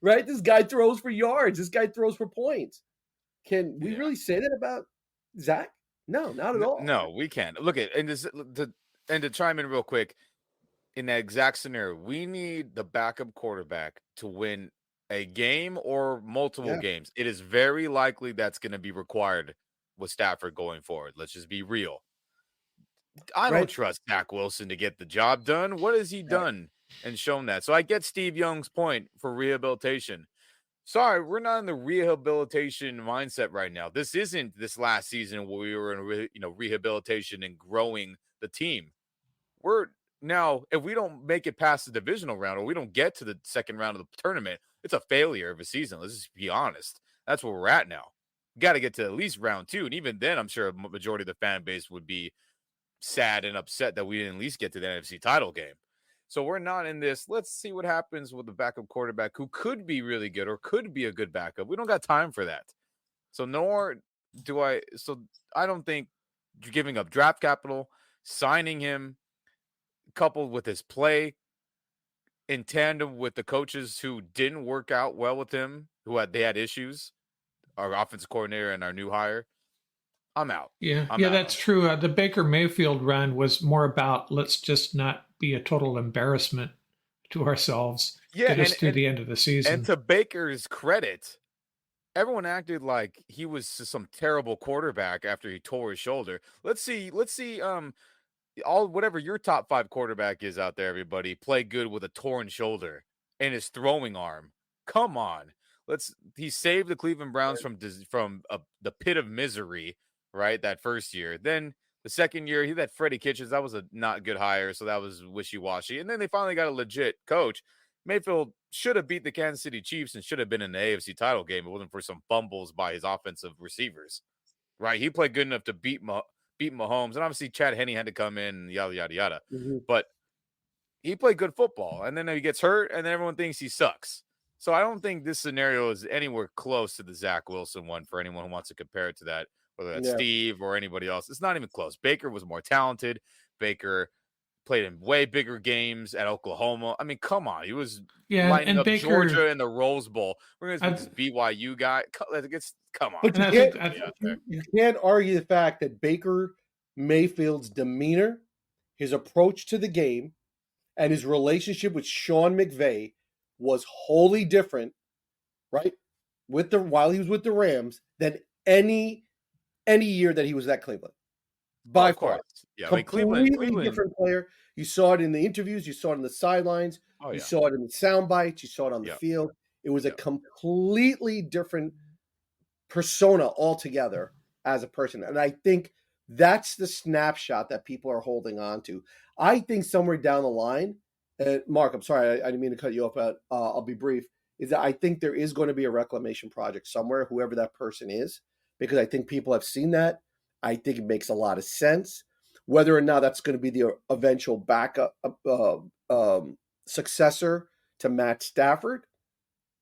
S5: right? This guy throws for yards. This guy throws for points. Can we really say that about Zach? No, not at all.
S4: No, we can't. Look at to chime in real quick, in that exact scenario, we need the backup quarterback to win a game or multiple games. It is very likely that's going to be required with Stafford going forward. Let's just be real. I don't trust Zach Wilson to get the job done. What has he done and shown that? So I get Steve Young's point for rehabilitation. Sorry, we're not in the rehabilitation mindset right now. This isn't this last season where we were in rehabilitation and growing the team. We're now, if we don't make it past the divisional round, or we don't get to the second round of the tournament, it's a failure of a season. Let's just be honest. That's where we're at now. We got to get to at least round 2. And even then, I'm sure a majority of the fan base would be sad and upset that we didn't at least get to the NFC title game. So we're not in this. Let's see what happens with the backup quarterback who could be really good or could be a good backup. We don't got time for that. So I don't think giving up draft capital, signing him, coupled with his play in tandem with the coaches who didn't work out well with him, they had issues, our offensive coordinator and our new hire, I'm out.
S3: That's true. The Baker Mayfield run was more about, let's just not be a total embarrassment to ourselves. Get us through the end of the season.
S4: And to Baker's credit, everyone acted like he was some terrible quarterback after he tore his shoulder. Let's see. Whatever your top 5 quarterback is out there, everybody, play good with a torn shoulder and his throwing arm. Come on. He saved the Cleveland Browns from the pit of misery, right? That first year. Then the second year, he had Freddie Kitchens. That was a not good hire, so that was wishy-washy. And then they finally got a legit coach. Mayfield should have beat the Kansas City Chiefs and should have been in the AFC title game. It wasn't for some fumbles by his offensive receivers, right? He played good enough to beat Mahomes, and obviously Chad Henne had to come in and yada, yada, yada. Mm-hmm. But he played good football, and then he gets hurt, and then everyone thinks he sucks. So I don't think this scenario is anywhere close to the Zach Wilson one for anyone who wants to compare it to that, whether that's Steve or anybody else. It's not even close. Baker was more talented. Baker played in way bigger games at Oklahoma. I mean, come on. He was lining up Baker, Georgia in the Rose Bowl. We're going to this BYU guy. Come on.
S5: But you can't argue the fact that Baker Mayfield's demeanor, his approach to the game, and his relationship with Sean McVay was wholly different, right? While he was with the Rams, than any year that he was at Cleveland. By far. Yeah, completely different player. You saw it in the interviews. You saw it in the sidelines. You saw it in the sound bites. You saw it on the field. It was a completely different persona altogether as a person. And I think that's the snapshot that people are holding on to. I think somewhere down the line, Mark, I'm sorry, I didn't mean to cut you off, but I'll be brief, is that I think there is going to be a reclamation project somewhere, whoever that person is, because I think people have seen that. I think it makes a lot of sense. Whether or not that's going to be the eventual backup successor to Matt Stafford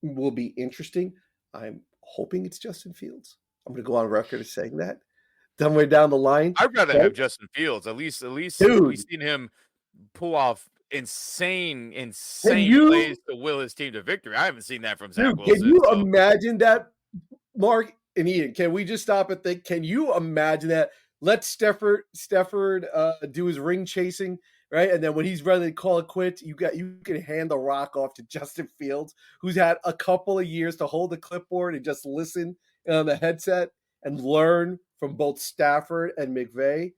S5: will be interesting. I'm hoping it's Justin Fields. I'm going to go on record as saying that. Somewhere down the line.
S4: I'd rather have Justin Fields. At least
S5: Dude.
S4: we've seen him pull off insane plays to will his team to victory. I haven't seen that from Zach Wilson.
S5: Can you imagine that, Mark and Ian? Can we just stop and think? Can you imagine that? Let Stafford do his ring chasing, right? And then when he's ready to call it quits, you can hand the rock off to Justin Fields, who's had a couple of years to hold the clipboard and just listen on the headset and learn from both Stafford and McVay.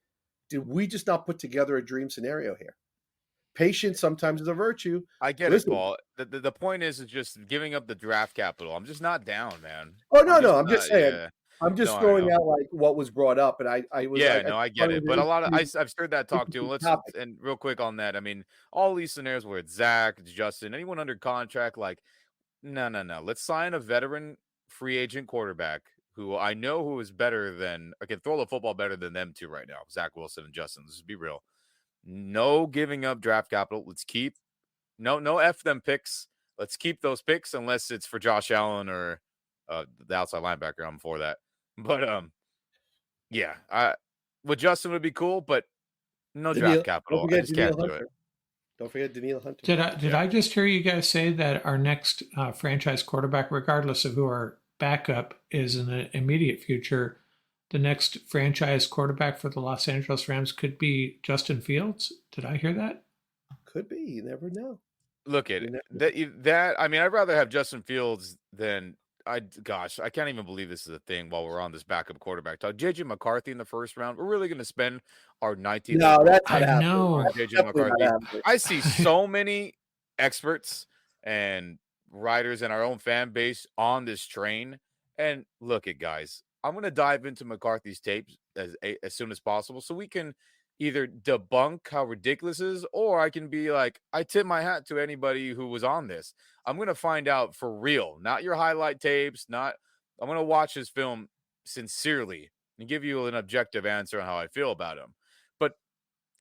S5: Did we just not put together a dream scenario here? Patience sometimes is a virtue.
S4: I get it, Paul. The point is just giving up the draft capital. I'm just not down, man.
S5: Oh, no. I'm just saying. Yeah. I'm just throwing out like what was brought up, and I was.
S4: Yeah, I get it, but a lot of I've heard that talk too. And real quick on that. I mean, all these scenarios where it's Zach, it's Justin, anyone under contract, like, no. Let's sign a veteran free agent quarterback who I know who is better than, I can throw the football better than them two right now. Zach Wilson and Justin. Let's be real. No giving up draft capital. Let's keep no F them picks. Let's keep those picks unless it's for Josh Allen or the outside linebacker. I'm for that. But yeah, with Justin would be cool, but no draft capital. I just can't do it.
S5: Don't forget Daniil Hunter.
S3: Did I just hear you guys say that our next franchise quarterback, regardless of who our backup is in the immediate future, the next franchise quarterback for the Los Angeles Rams could be Justin Fields? Did I hear that?
S5: Could be. You never know.
S4: Look at that. I mean, I'd rather have Justin Fields than I can't even believe this is a thing while we're on this backup quarterback talk. JJ McCarthy in the first round. We're really going to spend our 19th.
S5: No, that's not
S3: I know.
S4: JJ McCarthy. I see so many experts and writers in our own fan base on this train. And look at guys, I'm going to dive into McCarthy's tapes as soon as possible so we can either debunk how ridiculous it is, or I can be like, I tip my hat to anybody who was on this. I'm going to find out for real, not your highlight tapes, I'm going to watch his film sincerely and give you an objective answer on how I feel about him. But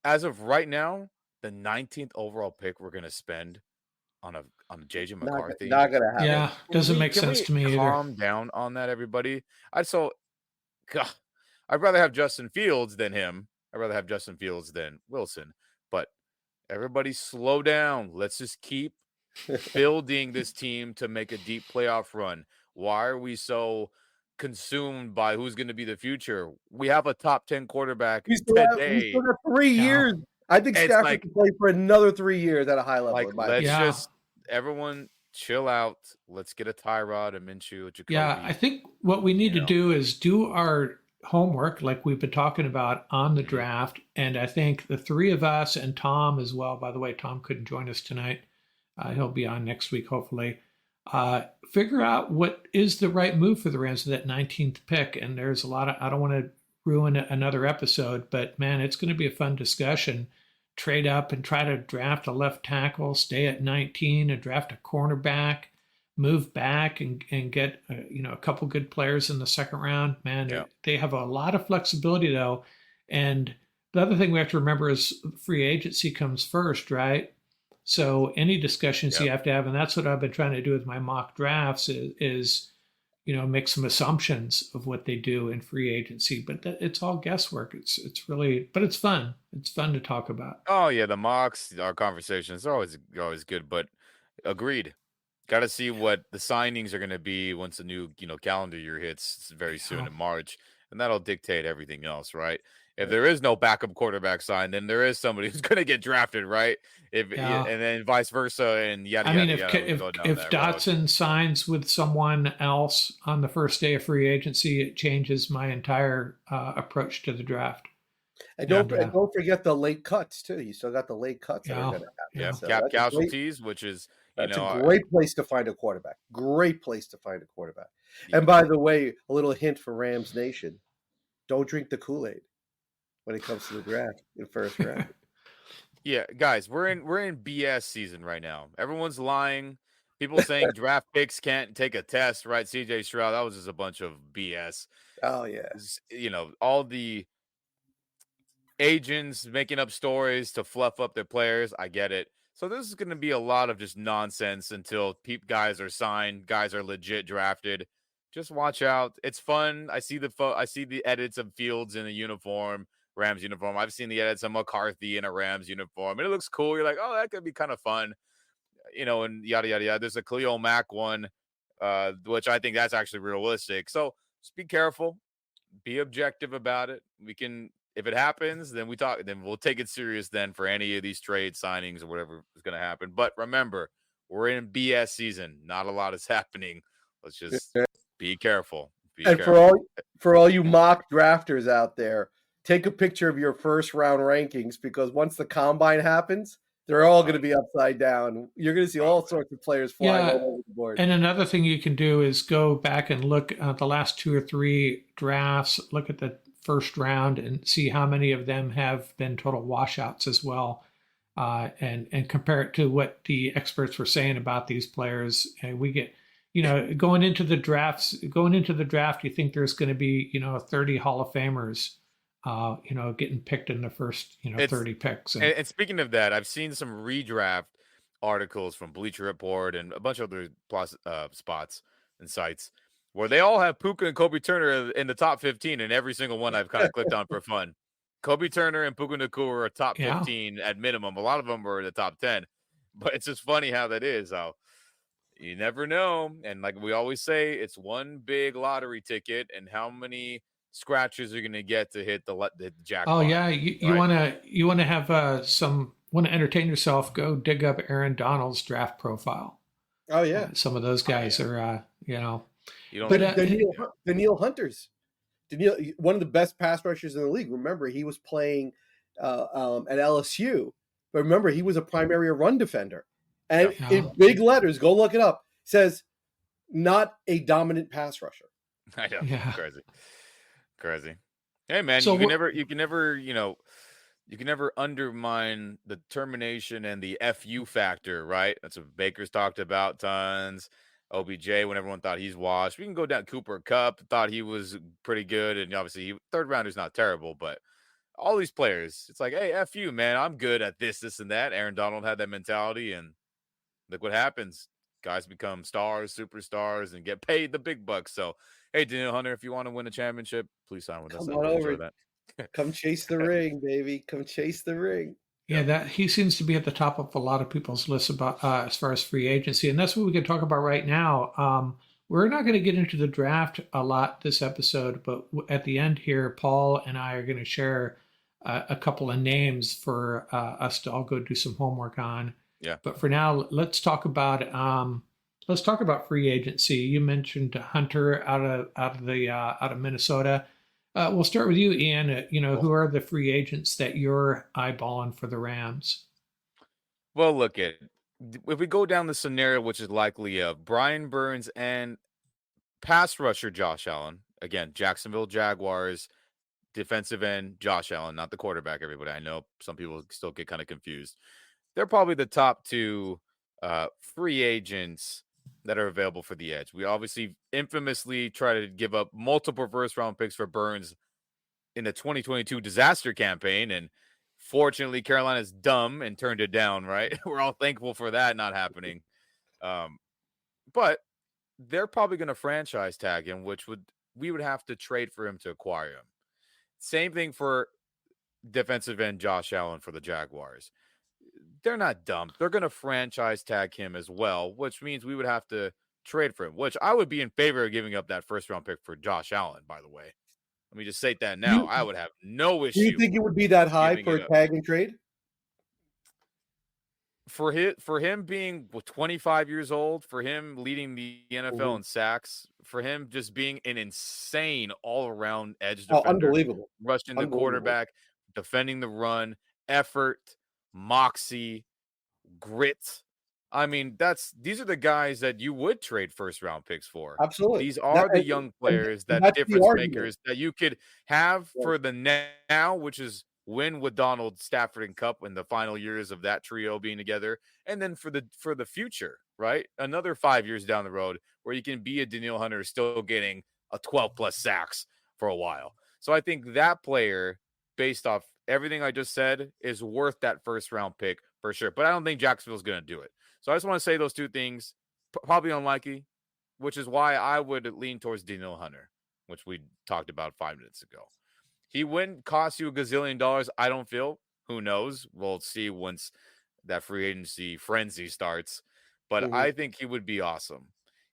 S4: as of right now, the 19th overall pick we're going to spend on JJ McCarthy.
S5: Not going to happen.
S3: Yeah, doesn't make sense to me either.
S4: Calm down on that, everybody. I'd rather have Justin Fields than him. I'd rather have Justin Fields than Wilson. But everybody slow down. Let's just keep building this team to make a deep playoff run. Why are we so consumed by who's going to be the future? We have a top 10 quarterback today.
S5: We still got 3 years. I think Stafford can play for another 3 years at a high level.
S4: Let's just everyone chill out. Let's get a Tyrod, a Minshew, a Jacoby.
S3: Yeah, I think what we need to do is do our homework like we've been talking about on the draft. And I think the three of us and Tom as well, by the way, Tom couldn't join us tonight. He'll be on next week, hopefully. Figure out what is the right move for the Rams with that 19th pick. And there's a lot of, I don't want to ruin another episode, but man, it's going to be a fun discussion. Trade up and try to draft a left tackle, stay at 19 and draft a cornerback, move back and get a couple good players in the second round. Man, they have a lot of flexibility though. And the other thing we have to remember is free agency comes first, right? So any discussions you have to have, and that's what I've been trying to do with my mock drafts is make some assumptions of what they do in free agency, but it's all guesswork. It's really, but it's fun. It's fun to talk about.
S4: Oh yeah. The mocks, our conversations are always good, but agreed. Got to see what the signings are going to be once the new, calendar year hits very soon in March, and that'll dictate everything else, right? If there is no backup quarterback signed, then there is somebody who's going to get drafted, right? And then vice versa, and yada yada.
S3: If Dotson signs with someone else on the first day of free agency, it changes my entire approach to the draft.
S5: And don't forget the late cuts too. You still got the late cuts that are going to happen.
S4: Yeah, so cap casualties, which is
S5: that's a great place to find a quarterback. Great place to find a quarterback. And by the way, a little hint for Rams Nation: don't drink the Kool-Aid when it comes to the draft in first round.
S4: Yeah, guys, we're in BS season right now. Everyone's lying. People saying draft picks can't take a test, right? CJ Stroud, that was just a bunch of BS.
S5: Oh yeah.
S4: All the agents making up stories to fluff up their players. I get it. So this is going to be a lot of just nonsense until guys are signed, guys are legit drafted. Just watch out. It's fun. I see the edits of Fields in a uniform, Rams uniform. I've seen the edits of McCarthy in a Rams uniform, and it looks cool. You're like, oh, that could be kind of fun, and yada yada yada. There's a Khalil Mack one, which I think that's actually realistic. So just be careful, be objective about it. We can, if it happens, then we'll take it serious then for any of these trade signings or whatever is going to happen. But remember, we're in BS season. Not a lot is happening. Let's just be careful.
S5: For all you mock drafters out there, take a picture of your first round rankings, because once the combine happens, they're all going to be upside down. You're going to see all sorts of players flying all over the board.
S3: And another thing you can do is go back and look at the last 2 or 3 drafts, look at the first round and see how many of them have been total washouts as well, and compare it to what the experts were saying about these players. And we get, going into the draft, you think there's going to be 30 Hall of Famers, getting picked in the first 30 picks.
S4: And speaking of that, I've seen some redraft articles from Bleacher Report and a bunch of other spots and sites where they all have Puka and Kobe Turner in the top 15, and every single one I've kind of clicked on for fun. Kobe Turner and Puka Nacua are top 15 at minimum. A lot of them are in the top 10, but it's just funny how that is. How you never know. And like we always say, it's one big lottery ticket, and how many scratches are going to get to hit the jackpot.
S3: Oh yeah, you want to have want to entertain yourself, go dig up Aaron Donald's draft profile.
S5: Oh yeah,
S3: some of those guys are
S5: Danielle Hunter's. One of the best pass rushers in the league. Remember, he was playing at LSU, but remember, he was a primary run defender. And in big letters, go look it up, says not a dominant pass rusher.
S4: I know. Yeah. Crazy. Hey man, so you can never undermine the determination and the FU factor, right? That's what Baker's talked about tons. OBJ, when everyone thought he's washed. We can go down Cooper Kupp, thought he was pretty good, and obviously third rounder's not terrible, but all these players, it's like, hey, FU, man, I'm good at this, and that. Aaron Donald had that mentality, and look what happens. Guys become stars, superstars, and get paid the big bucks. So, hey, Danielle Hunter, if you want to win a championship, please sign with us.
S5: Come on over. Come chase the ring, baby. Come chase the ring.
S3: Yeah, that he seems to be at the top of a lot of people's lists about as far as free agency, and that's what we can talk about right now. We're not going to get into the draft a lot this episode, but at the end here, Paul and I are going to share a couple of names for us to all go do some homework on.
S4: Yeah.
S3: But for now, let's talk about free agency. You mentioned Hunter out of Minnesota. We'll start with you, Ian. Who are the free agents that you're eyeballing for the Rams?
S4: Well, look at if we go down the scenario, which is likely Brian Burns and pass rusher Josh Allen. Again, Jacksonville Jaguars defensive end Josh Allen, not the quarterback. Everybody, I know some people still get kind of confused. They're probably the top 2 free agents that are available for the edge. We obviously infamously try to give up multiple first-round picks for Burns in the 2022 disaster campaign, and fortunately Carolina's dumb and turned it down, right? We're all thankful for that not happening. But they're probably going to franchise tag him, we would have to trade for him to acquire him. Same thing for defensive end Josh Allen for the Jaguars. They're not dumb. They're going to franchise tag him as well, which means we would have to trade for him, which I would be in favor of giving up that first-round pick for Josh Allen, by the way. Let me just say that now. I would have no issue.
S5: Do you think it would be that high for a tag and trade?
S4: For him being 25 years old, for him leading the NFL in sacks, for him just being an insane all-around edge defender.
S5: Unbelievable.
S4: Rushing the quarterback, defending the run, effort, moxie, grit. I mean, these are the guys that you would trade first-round picks for.
S5: Absolutely.
S4: These are the young players, that difference makers that you could have for the now, which is win with Donald, Stafford, and Cup in the final years of that trio being together, and then for the future, right? Another 5 years down the road where you can be a Danielle Hunter still getting a 12 plus sacks for a while. So I think that player, based off everything I just said, is worth that first round pick for sure. But I don't think Jacksonville's going to do it. So I just want to say those two things. Probably unlikely, which is why I would lean towards Danielle Hunter, which we talked about 5 minutes ago. He wouldn't cost you $1 gazillion, I don't feel. Who knows? We'll see once that free agency frenzy starts. But I think he would be awesome.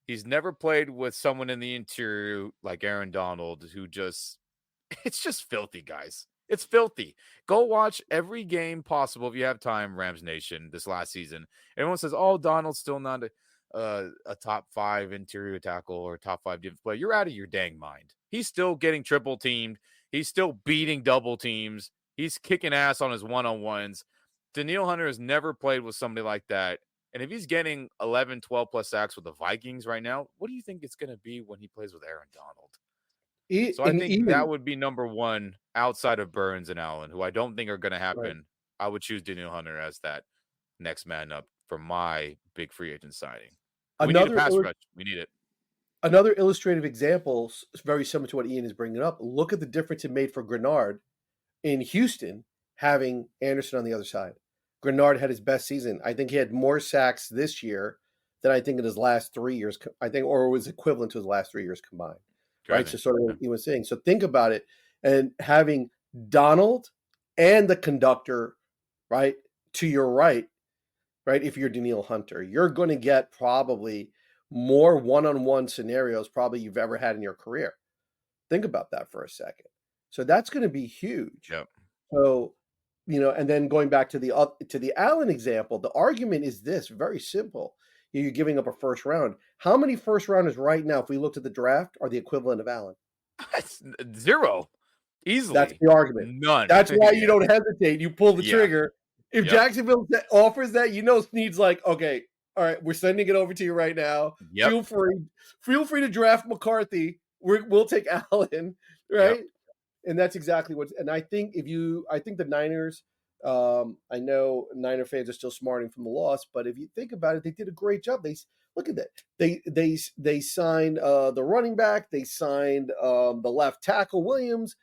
S4: He's never played with someone in the interior like Aaron Donald, who just – it's just filthy, guys. It's filthy. Go watch every game possible if you have time, Rams Nation, this last season. Everyone says, oh, Donald's still not a top 5 interior tackle or top 5 defensive player. You're out of your dang mind. He's still getting triple teamed. He's still beating double teams. He's kicking ass on his one-on-ones. Danielle Hunter has never played with somebody like that. And if he's getting 11, 12 plus sacks with the Vikings right now, what do you think it's going to be when he plays with Aaron Donald? So I think that would be number one outside of Burns and Allen, who I don't think are going to happen. Right. I would choose Danielle Hunter as that next man up for my big free agent signing. We need a pass rush. We need it.
S5: Another illustrative example, very similar to what Ian is bringing up. Look at the difference it made for Grenard in Houston, having Anderson on the other side. Grenard had his best season. I think he had more sacks this year than I think in his last 3 years. I think, or was equivalent to his last 3 years combined. Right. So sort of what he was saying. So think about it. And having Donald and the conductor, right, to your right, if you're Danielle Hunter, you're going to get probably more one-on-one scenarios probably you've ever had in your career. Think about that for a second. So that's going to be huge.
S4: Yep.
S5: So, and then going back to the Allen example, the argument is this, very simple. You're giving up a first round. How many first rounders right now, if we looked at the draft, are the equivalent of Allen?
S4: Zero. Easily.
S5: That's the argument.
S4: None.
S5: That's why you don't hesitate. You pull the trigger. If Jacksonville offers that, Snead's like, okay, all right, we're sending it over to you right now. Yep. Feel free to draft McCarthy. We'll take Allen, right? Yep. And that's exactly and I think the Niners, I know Niner fans are still smarting from the loss, but if you think about it, they did a great job. Look at that. They signed the running back. They signed the left tackle Williams.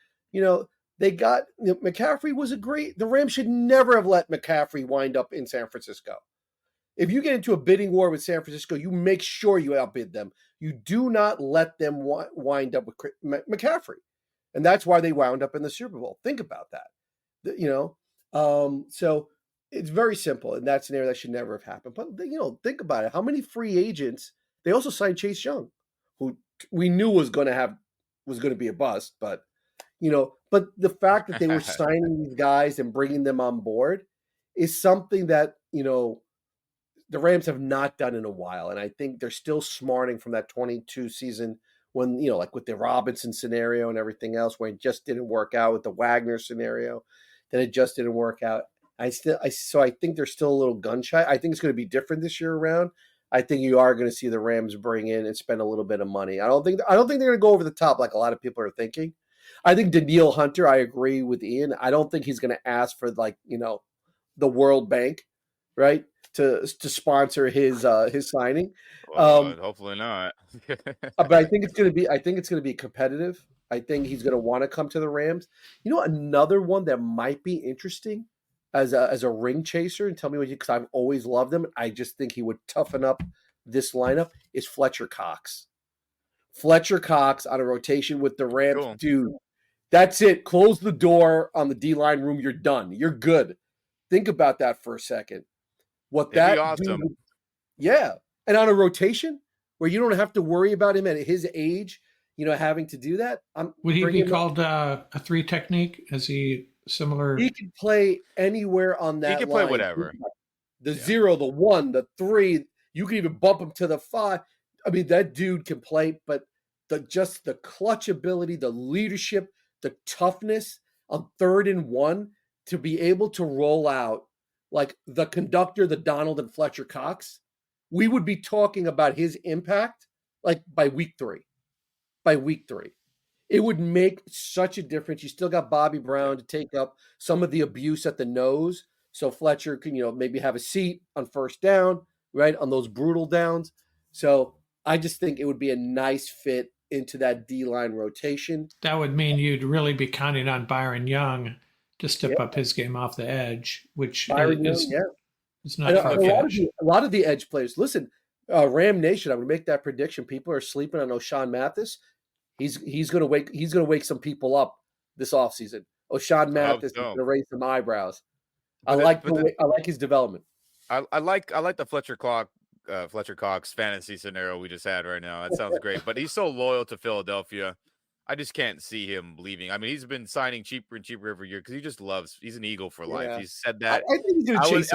S5: They got McCaffrey was the Rams should never have let McCaffrey wind up in San Francisco. If you get into a bidding war with San Francisco, you make sure you outbid them. You do not let them wind up with McCaffrey. And that's why they wound up in the Super Bowl. Think about that. So it's very simple. In that scenario, that should never have happened. But, think about it. How many free agents? They also signed Chase Young, who we knew was going to be a bust. But, but the fact that they were signing these guys and bringing them on board is something that, the Rams have not done in a while. And I think they're still smarting from that 22 season when, like with the Robinson scenario and everything else, where it just didn't work out with the Wagner scenario, then it just didn't work out. So I think they're still a little gun shy. I think it's going to be different this year around. I think you are going to see the Rams bring in and spend a little bit of money. I don't think they're going to go over the top like a lot of people are thinking. I think Danielle Hunter, I agree with Ian. I don't think he's going to ask for the World Bank, right, to sponsor his signing.
S4: Hopefully not.
S5: But I think it's going to be competitive. I think he's going to want to come to the Rams. Another one that might be interesting as a ring chaser, and tell me what because I've always loved him. I just think he would toughen up this lineup is Fletcher Cox. Fletcher Cox on a rotation with the Rams. Cool. Dude, that's it. Close the door on the D-line room. You're done. You're good. Think about that for a second. It'd be awesome. Yeah. And on a rotation where you don't have to worry about him at his age, having to do that.
S3: Would he be called a 3 technique? Is he similar?
S5: He can play anywhere on that line.
S4: He can play whatever.
S5: The 0, the 1, the 3. You can even bump him to the 5. I mean, that dude can play, but just the clutch ability, the leadership, the toughness on 3rd and 1 to be able to roll out like the conductor, the Donald and Fletcher Cox, we would be talking about his impact like by week 3. It would make such a difference. You still got Bobby Brown to take up some of the abuse at the nose, so Fletcher can, maybe have a seat on first down, right, on those brutal downs. So I just think it would be a nice fit into that D-line rotation.
S3: That would mean you'd really be counting on Byron Young to step
S5: Yeah.
S3: up his game off the edge, which
S5: Byron Young,
S3: is not
S5: a lot of the edge players. Listen, Ram Nation, I'm going to make that prediction. People are sleeping on O'Shawn Mathis. He's going to wake some people up this offseason. O'Shawn Mathis is going to raise some eyebrows. I like his development.
S4: I like the Fletcher Cox fantasy scenario we just had right now. That sounds great. But he's so loyal to Philadelphia. I just can't see him leaving. I mean, he's been signing cheaper and cheaper every year because he's an Eagle for life. He's said that.
S5: I think he's going to chase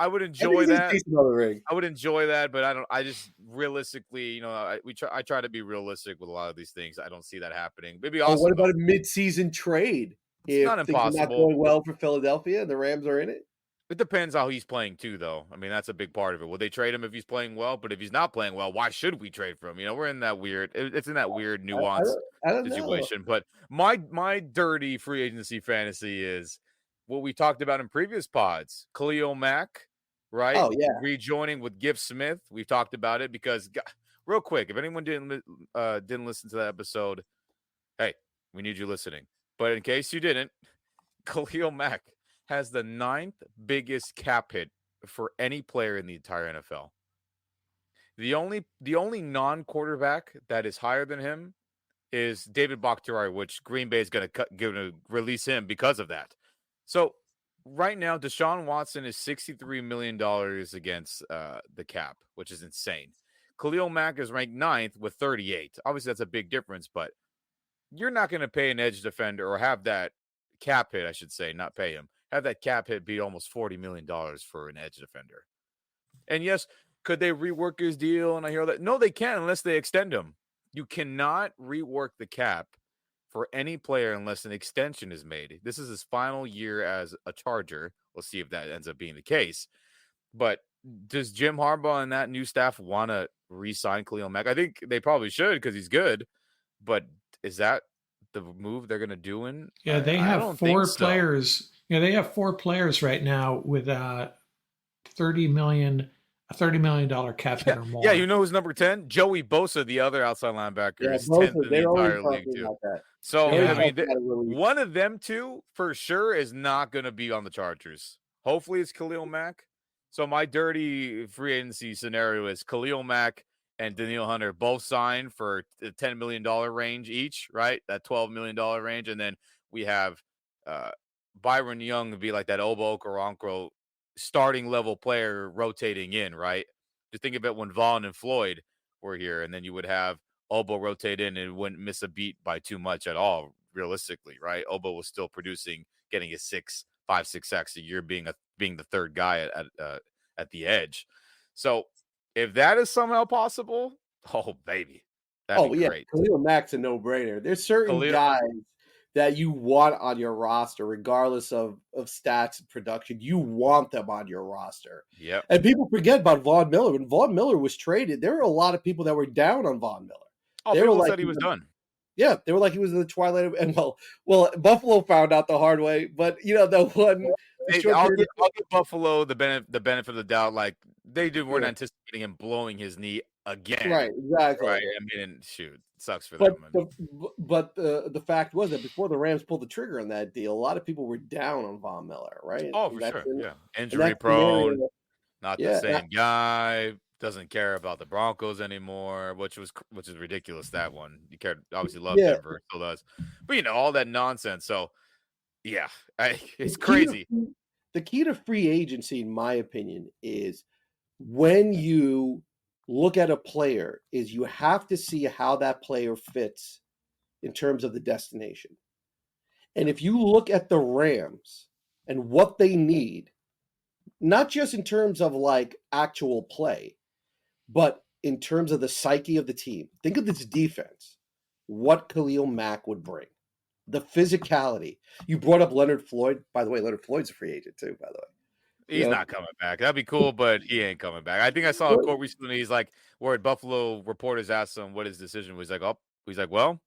S4: I would enjoy that.
S5: Ring.
S4: I would enjoy that, but I just realistically, I try to be realistic with a lot of these things. I don't see that happening. Maybe also.
S5: What about a mid-season trade?
S4: It's not impossible.
S5: Things are not going well for Philadelphia and the Rams are in it.
S4: It depends how he's playing too, though. I mean, that's a big part of it. Will they trade him if he's playing well? But if he's not playing well, why should we trade for him? We're in that weird. It's in that weird nuanced situation. But my dirty free agency fantasy is what we talked about in previous pods. Khalil Mack, right?
S5: Oh yeah,
S4: rejoining with Gift Smith. We've talked about it because, real quick, if anyone didn't listen to that episode, hey, we need you listening. But in case you didn't, Khalil Mack has the 9th biggest cap hit for any player in the entire NFL. The only non-quarterback that is higher than him is David Bakhtiari, which Green Bay is going to release him because of that. So right now, Deshaun Watson is $63 million against the cap, which is insane. Khalil Mack is ranked 9th with 38. Obviously, that's a big difference, but you're not going to pay an edge defender or have that cap hit, I should say, not pay him. Have that cap hit be almost $40 million for an edge defender. And yes, could they rework his deal? And I hear that. No, they can't unless they extend him. You cannot rework the cap for any player unless an extension is made. This is his final year as a Charger. We'll see if that ends up being the case. But does Jim Harbaugh and that new staff want to re-sign Khalil Mack? I think they probably should because he's good. But is that the move they're going to do in?
S3: Yeah, they have 4 players. Yeah, they have 4 players right now with $30 million cap hit or more.
S4: Yeah, who's number 10? Joey Bosa, the other outside linebacker, is 10th in the entire league too. So one of them two for sure is not going to be on the Chargers. Hopefully, it's Khalil Mack. So my dirty free agency scenario is Khalil Mack and Danielle Hunter both signed for the $10 million range each, right? That $12 million range, and then we have Byron Young to be like that Obo Okoronkwo starting level player rotating in, right? Just think of it when Vaughn and Floyd were here, and then you would have Obo rotate in and wouldn't miss a beat by too much at all, realistically, right? Obo was still producing, getting his 5, 6 sacks a year, being the third guy at the edge. So if that is somehow possible, oh baby, that'd be great.
S5: Khalil Mack's a no-brainer. There's certain guys that you want on your roster, regardless of stats and production. You want them on your roster.
S4: Yeah.
S5: And people forget about Von Miller. When Von Miller was traded, there were a lot of people that were down on Von Miller.
S4: Oh, people said he was done.
S5: Yeah, they were like he was in the twilight of, and well, Buffalo found out the hard way. But the one,
S4: I'll give Buffalo the benefit of the doubt. Like weren't anticipating him blowing his knee again.
S5: Right, exactly.
S4: Right. I mean, shoot, it sucks for them.
S5: But the fact was that before the Rams pulled the trigger on that deal, a lot of people were down on Von Miller, right?
S4: Oh, for sure. Yeah, injury prone, not the same guy. Doesn't care about the Broncos anymore, which is ridiculous. That one, you obviously love Denver, still does, but all that nonsense. So yeah, it's crazy.
S5: The key to free agency, in my opinion, is when you look at a player, is you have to see how that player fits in terms of the destination. And if you look at the Rams and what they need, not just in terms of like actual play, but in terms of the psyche of the team, think of this defense, what Khalil Mack would bring, the physicality. You brought up Leonard Floyd. By the way, Leonard Floyd's a free agent too, by the way.
S4: He's not coming back. That'd be cool, but he ain't coming back. I think I saw a quote recently. He's like, where Buffalo reporters asked him what his decision was. He's like, well,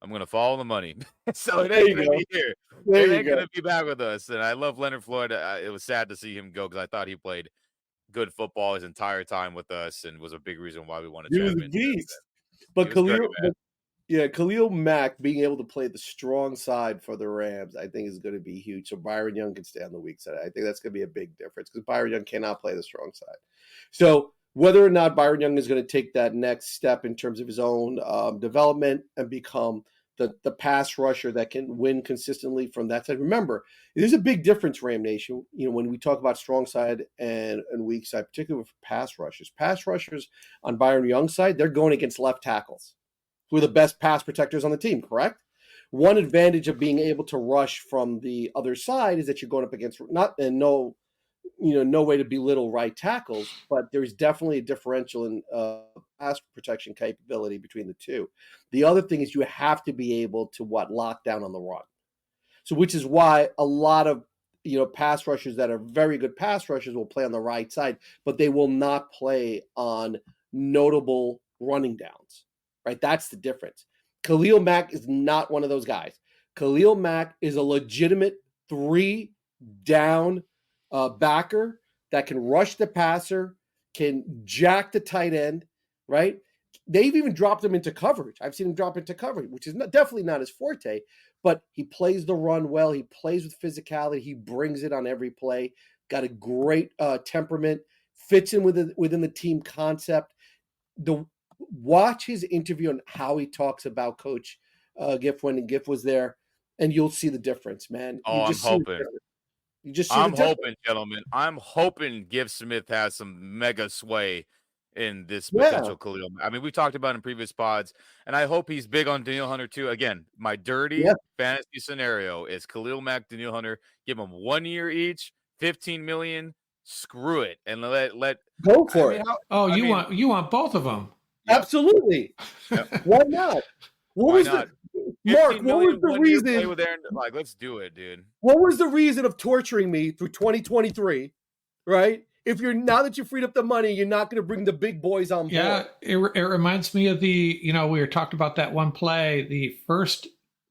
S4: I'm going to follow the money. So it
S5: There
S4: ain't
S5: you
S4: going to
S5: go.
S4: be here.
S5: There
S4: It
S5: you
S4: ain't going
S5: go.
S4: to be back with us. And I love Leonard Floyd. It was sad to see him go because I thought he played good football his entire time with us and was a big reason why we won a
S5: He was a
S4: championship.
S5: beast.
S4: He
S5: But
S4: was great, man.
S5: Khalil Mack being able to play the strong side for the Rams, I think is going to be huge. So Byron Young can stay on the weak side. I think that's going to be a big difference because Byron Young cannot play the strong side. So whether or not Byron Young is going to take that next step in terms of his own development and become the pass rusher that can win consistently from that side. Remember, there's a big difference, Ram Nation, when we talk about strong side and weak side, particularly for pass rushers. Pass rushers on Byron Young's side, they're going against left tackles, who are the best pass protectors on the team, correct? One advantage of being able to rush from the other side is that you're going up against no way to belittle right tackles, but there's definitely a differential in pass protection capability between the two. The other thing is you have to be able to lock down on the run. So which is why a lot of pass rushers that are very good pass rushers will play on the right side, but they will not play on notable running downs. Right? That's the difference. Khalil Mack is not one of those guys. Khalil Mack is a legitimate 3-down backer that can rush the passer, can jack the tight end, right? They've even dropped him into coverage. I've seen him drop into coverage, which is definitely not his forte, but he plays the run well. He plays with physicality. He brings it on every play. Got a great temperament, fits in within the team concept. Watch his interview on how he talks about Coach Giff when Giff was there, and you'll see the difference, man.
S4: I'm hoping.
S5: I'm
S4: hoping, gentlemen. I'm hoping Giff Smith has some mega sway in this potential Khalil. I mean, we talked about it in previous pods, and I hope he's big on Danielle Hunter too. Again, my dirty fantasy scenario is Khalil Mack, Danielle Hunter. Give them 1 year each, $15 million. Screw it, and let
S5: go for it.
S3: You want both of them?
S5: Yep. Absolutely.
S4: Yep.
S5: Why not?
S4: Why not?
S5: Mark, what was the reason?
S4: With Aaron, let's do it, dude.
S5: What was the reason of torturing me through 2023? Right? If now that you freed up the money, you're not going to bring the big boys on board.
S3: Yeah, it reminds me of we were talked about that one play, the first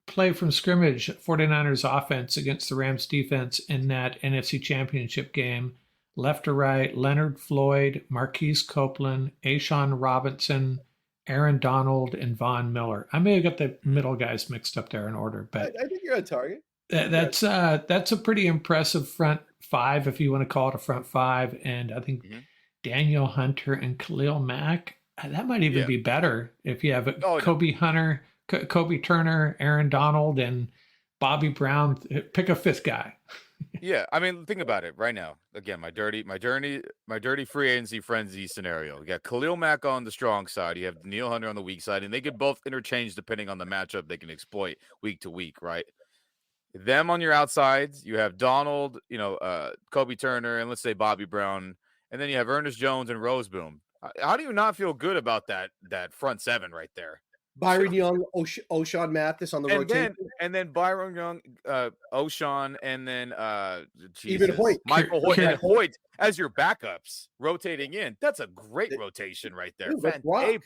S3: play from scrimmage, 49ers offense against the Rams defense in that NFC Championship game. Left to right, Leonard Floyd, Marquise Copeland, Ashawn Robinson, Aaron Donald, and Von Miller. I may have got the middle guys mixed up there in order, but
S5: I think you're on target.
S3: That's a pretty impressive front five, if you want to call it a front five. And I think Danielle Hunter and Khalil Mack, that might even be better if you have Kobe Turner, Aaron Donald, and Bobby Brown. Pick a fifth guy.
S4: Yeah, I mean, think about it right now. Again, my dirty free agency frenzy scenario. You got Khalil Mack on the strong side. You have Danielle Hunter on the weak side, and they could both interchange depending on the matchup they can exploit week to week, right? Them on your outsides, you have Donald, Kobe Turner, and let's say Bobby Brown, and then you have Ernest Jones and Roseboom. How do you not feel good about that front seven right there?
S5: Byron Young, O'Shawn Mathis on the rotation.
S4: And then Byron Young, O'Shawn, and then
S5: even Hoyt.
S4: Michael Hoyt and Hoyt as your backups rotating in. That's a great rotation right there.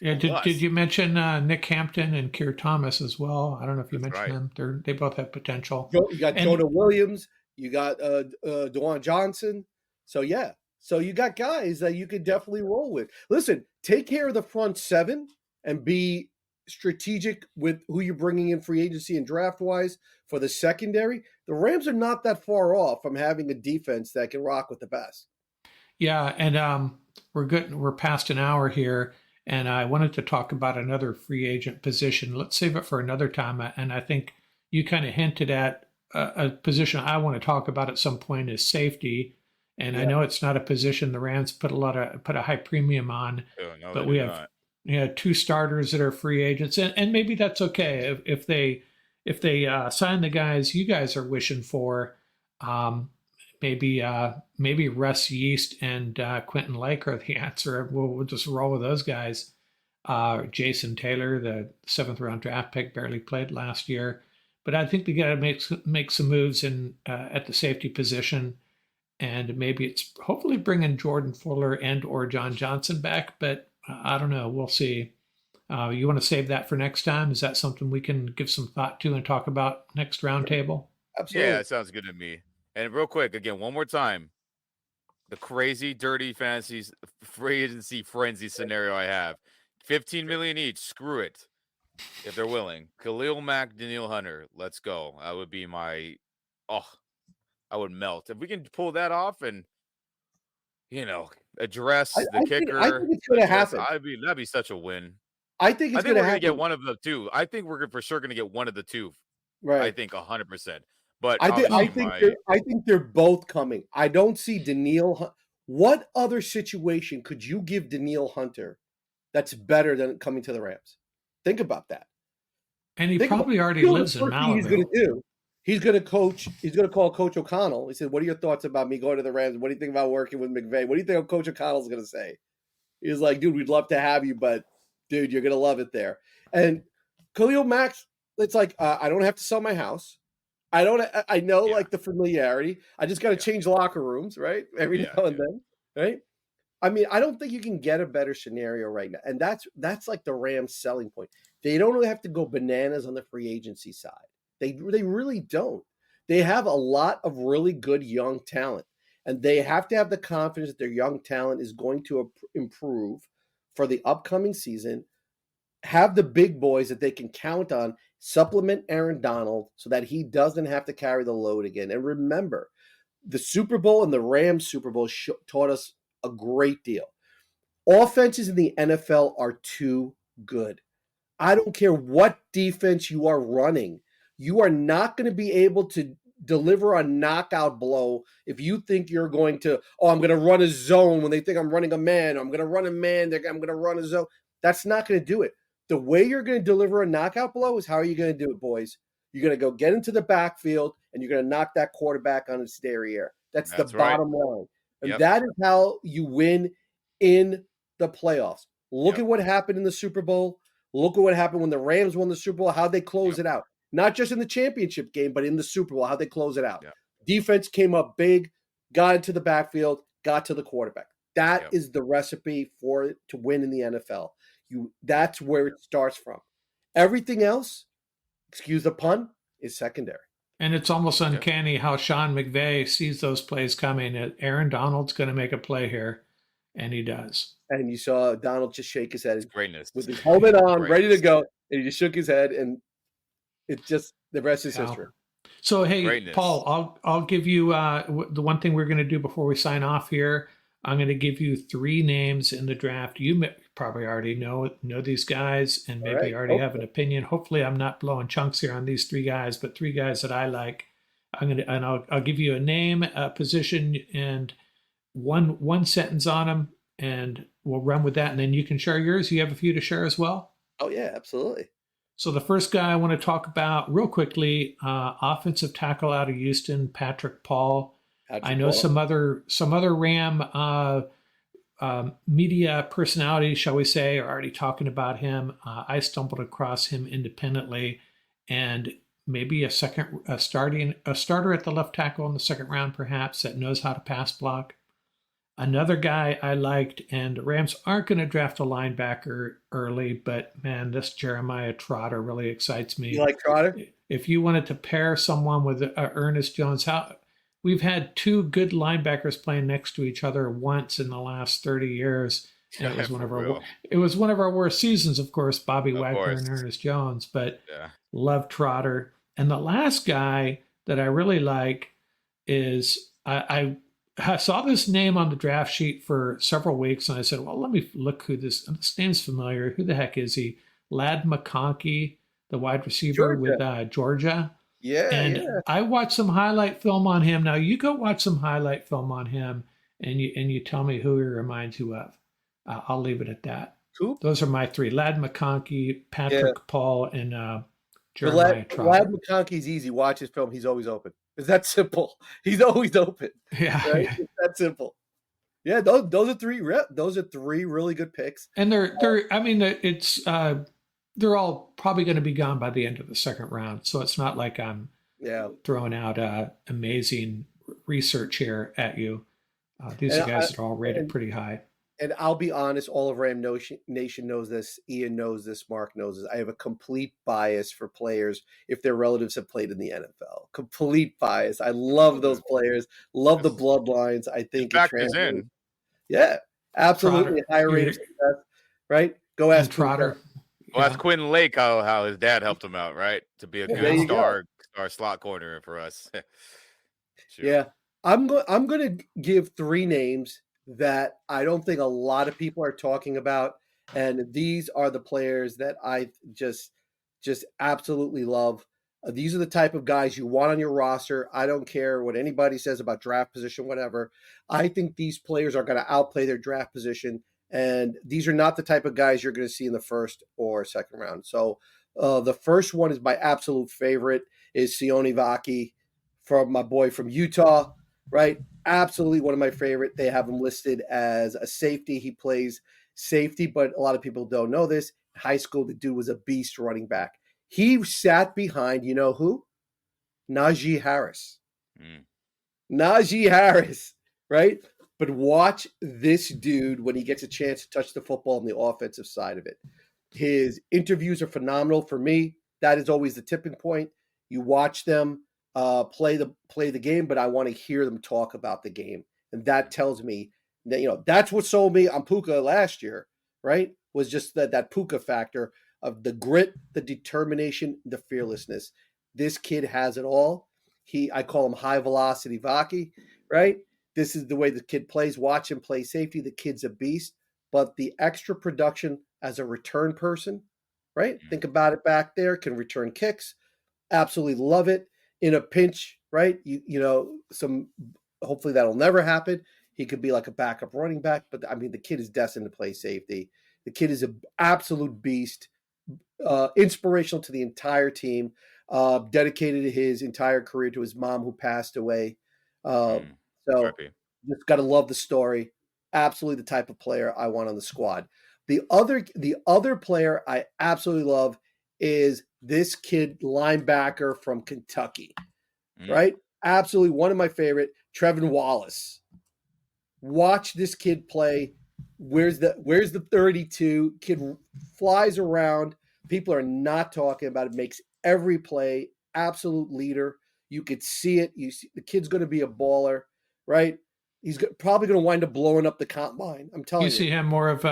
S3: Did you mention Nick Hampton and Keir Thomas as well? I don't know if you mentioned them. They both have potential.
S5: You got Jonah Williams. You got DeJuan Johnson. So, yeah. So you got guys that you could definitely roll with. Listen, take care of the front seven and be strategic with who you're bringing in free agency and draft wise for the secondary. The Rams are not that far off from having a defense that can rock with the best.
S3: Yeah, and we're past an hour here, and I wanted to talk about another free agent position. Let's save it for another time. And I think you kind of hinted at a position I want to talk about at some point is safety. And I know it's not a position the Rams put a high premium on, but we have two starters that are free agents, and maybe that's okay if they sign the guys you guys are wishing for. Maybe Russ Yeast and Quentin Lake are the answer. We'll just roll with those guys. Jason Taylor, the 7th round draft pick, barely played last year, but I think they got to make some moves in at the safety position. And maybe it's hopefully bringing Jordan Fuller and or John Johnson back, but I don't know. We'll see. You want to save that for next time? Is that something we can give some thought to and talk about next roundtable?
S5: Absolutely.
S4: Yeah, it sounds good to me. And real quick, again, one more time, the crazy, dirty fantasies, free agency frenzy scenario I have: 15 million each. Screw it, if they're willing. Khalil Mack, Daniil Hunter. Let's go. That would be my. Oh, I would melt if we can pull that off and address the
S5: I
S4: kicker.
S5: think it's going to happen.
S4: That'd be such a win.
S5: I think it's
S4: I think
S5: going to
S4: we're
S5: happen.
S4: gonna get one of the two. I think we're for sure gonna get one of the two.
S5: Right.
S4: I think 100%. But
S5: I
S4: obviously,
S5: think they're both coming. I don't see Daniil. What other situation could you give Daniil Hunter that's better than coming to the Rams? Think about that.
S3: And he probably already lives in Malibu.
S5: He's going to do. He's going to coach. He's going to call Coach O'Connell. He said, "What are your thoughts about me going to the Rams? What do you think about working with McVay? What do you think Coach O'Connell's going to say?" He's like, "Dude, we'd love to have you, but dude, you're going to love it there." And Khalil Mack, it's like I don't have to sell my house. I know like the familiarity. I just got to change locker rooms, right? Every now and then, right? I mean, I don't think you can get a better scenario right now. And that's like the Rams' selling point. They don't really have to go bananas on the free agency side. They really don't. They have a lot of really good young talent. And they have to have the confidence that their young talent is going to improve for the upcoming season. Have the big boys that they can count on supplement Aaron Donald so that he doesn't have to carry the load again. And remember, the Super Bowl and the Rams Super Bowl taught us a great deal. Offenses in the NFL are too good. I don't care what defense you are running. You are not going to be able to deliver a knockout blow if you think you're going to, I'm going to run a zone when they think I'm running a man. I'm going to run a man. I'm going to run a zone. That's not going to do it. The way you're going to deliver a knockout blow is how are you going to do it, boys? You're going to go get into the backfield, and you're going to knock that quarterback on its derriere. That's the bottom line. And that is how you win in the playoffs. Look at what happened in the Super Bowl. Look at what happened when the Rams won the Super Bowl, how they close it out. Not just in the championship game, but in the Super Bowl, how they close it out. Defense came up big, got into the backfield, got to the quarterback. That is the recipe for it to win in the NFL. That's where it starts from. Everything else, excuse the pun, is secondary.
S3: And it's almost uncanny how Sean McVay sees those plays coming. Aaron Donald's going to make a play here, and he does.
S5: And you saw Donald just shake his head.
S4: Greatness.
S5: With his helmet on, ready to go, and he just shook his head, and it's just the rest is history.
S3: So, hey, Paul, I'll give you the one thing we're going to do before we sign off here. I'm going to give you 3 names in the draft. You probably already know these guys and maybe already have an opinion. Hopefully I'm not blowing chunks here on these 3 guys, but 3 guys that I like. I'll give you a name, a position, and one sentence on them, and we'll run with that. And then you can share yours. You have a few to share as well?
S5: Oh, yeah, absolutely.
S3: So the first guy I want to talk about real quickly, offensive tackle out of Houston, Patrick Paul. I know some other Ram media personalities, shall we say, are already talking about him. I stumbled across him independently, and maybe a starter at the left tackle in the second round, perhaps, that knows how to pass block. Another guy I liked, and the Rams aren't going to draft a linebacker early, but man, this Jeremiah Trotter really excites me.
S5: You like Trotter?
S3: If you wanted to pair someone with Ernest Jones, we've had 2 good linebackers playing next to each other once in the last 30 years. And it was one of our worst seasons, of course, Bobby Wagner and Ernest Jones, but love Trotter. And the last guy that I really like is I saw this name on the draft sheet for several weeks, and I said, well, let me look who this name's familiar. Who the heck is he? Lad McConkey, the wide receiver with Georgia.
S5: Yeah,
S3: I watched some highlight film on him. Now you go watch some highlight film on him, and you tell me who he reminds you of. I'll leave it at that.
S5: Cool.
S3: Those are my 3: Lad McConkey, Patrick Paul, and Jeremiah Trotter.
S5: Lad McConkey's easy. Watch his film; he's always open. It's that simple. He's always open.
S3: Yeah,
S5: right? It's that simple. Yeah, those are 3. Those are 3 really good picks.
S3: And they're. I mean, it's. They're all probably going to be gone by the end of the second round. So it's not like I'm throwing out amazing research here at you. These are guys that are all rated pretty high.
S5: and I'll be honest, all of Ram Nation knows this. Ian knows this. Mark knows this. I have a complete bias for players if their relatives have played in the NFL. Complete bias. I love those players. Love the bloodlines. I think it
S4: factors
S5: translates.
S4: in.
S5: Yeah, absolutely.
S3: Trotter.
S5: Higher rate of success, right? Go ask
S3: Trotter.
S4: Well, that's Quentin Lake, how his dad helped him out, right? To be a good star slot corner for us.
S5: Sure. Yeah. I'm going to give 3 names that I don't think a lot of people are talking about, and these are the players that I just absolutely love. These are the type of guys you want on your roster. I don't care what anybody says about draft position, whatever. I think these players are going to outplay their draft position, and these are not the type of guys you're going to see in the first or second round. So the first one is my absolute favorite is Sione Vaki, from my boy from Utah, right? Absolutely one of my favorite. They have him listed as a safety. He plays safety, but a lot of people don't know this. In high school, the dude was a beast running back. He sat behind, you know who? Najee Harris. Najee Harris, right? But watch this dude when he gets a chance to touch the football on the offensive side of it. His interviews are phenomenal for me. That is always the tipping point. You watch them play the game, but I want to hear them talk about the game. And that tells me that, that's what sold me on Puka last year, right? Was just that Puka factor of the grit, the determination, the fearlessness. This kid has it all. I call him high velocity Vaki, right? This is the way the kid plays. Watch him play safety. The kid's a beast, but the extra production as a return person, right? Think about it back there, can return kicks. Absolutely love it. In a pinch, right? Hopefully that'll never happen. He could be like a backup running back, but I mean, the kid is destined to play safety. The kid is an absolute beast, inspirational to the entire team, dedicated his entire career to his mom who passed away. So just got to love the story. Absolutely the type of player I want on the squad. The other player I absolutely love is this kid linebacker from Kentucky, right? Absolutely one of my favorite, Trevin Wallace. Watch this kid play. Where's the 32? Kid flies around. People are not talking about it. Makes every play. Absolute leader. You could see it. You see the kid's going to be a baller, right? He's probably going to wind up blowing up the combine. I'm telling you.
S3: You see him more of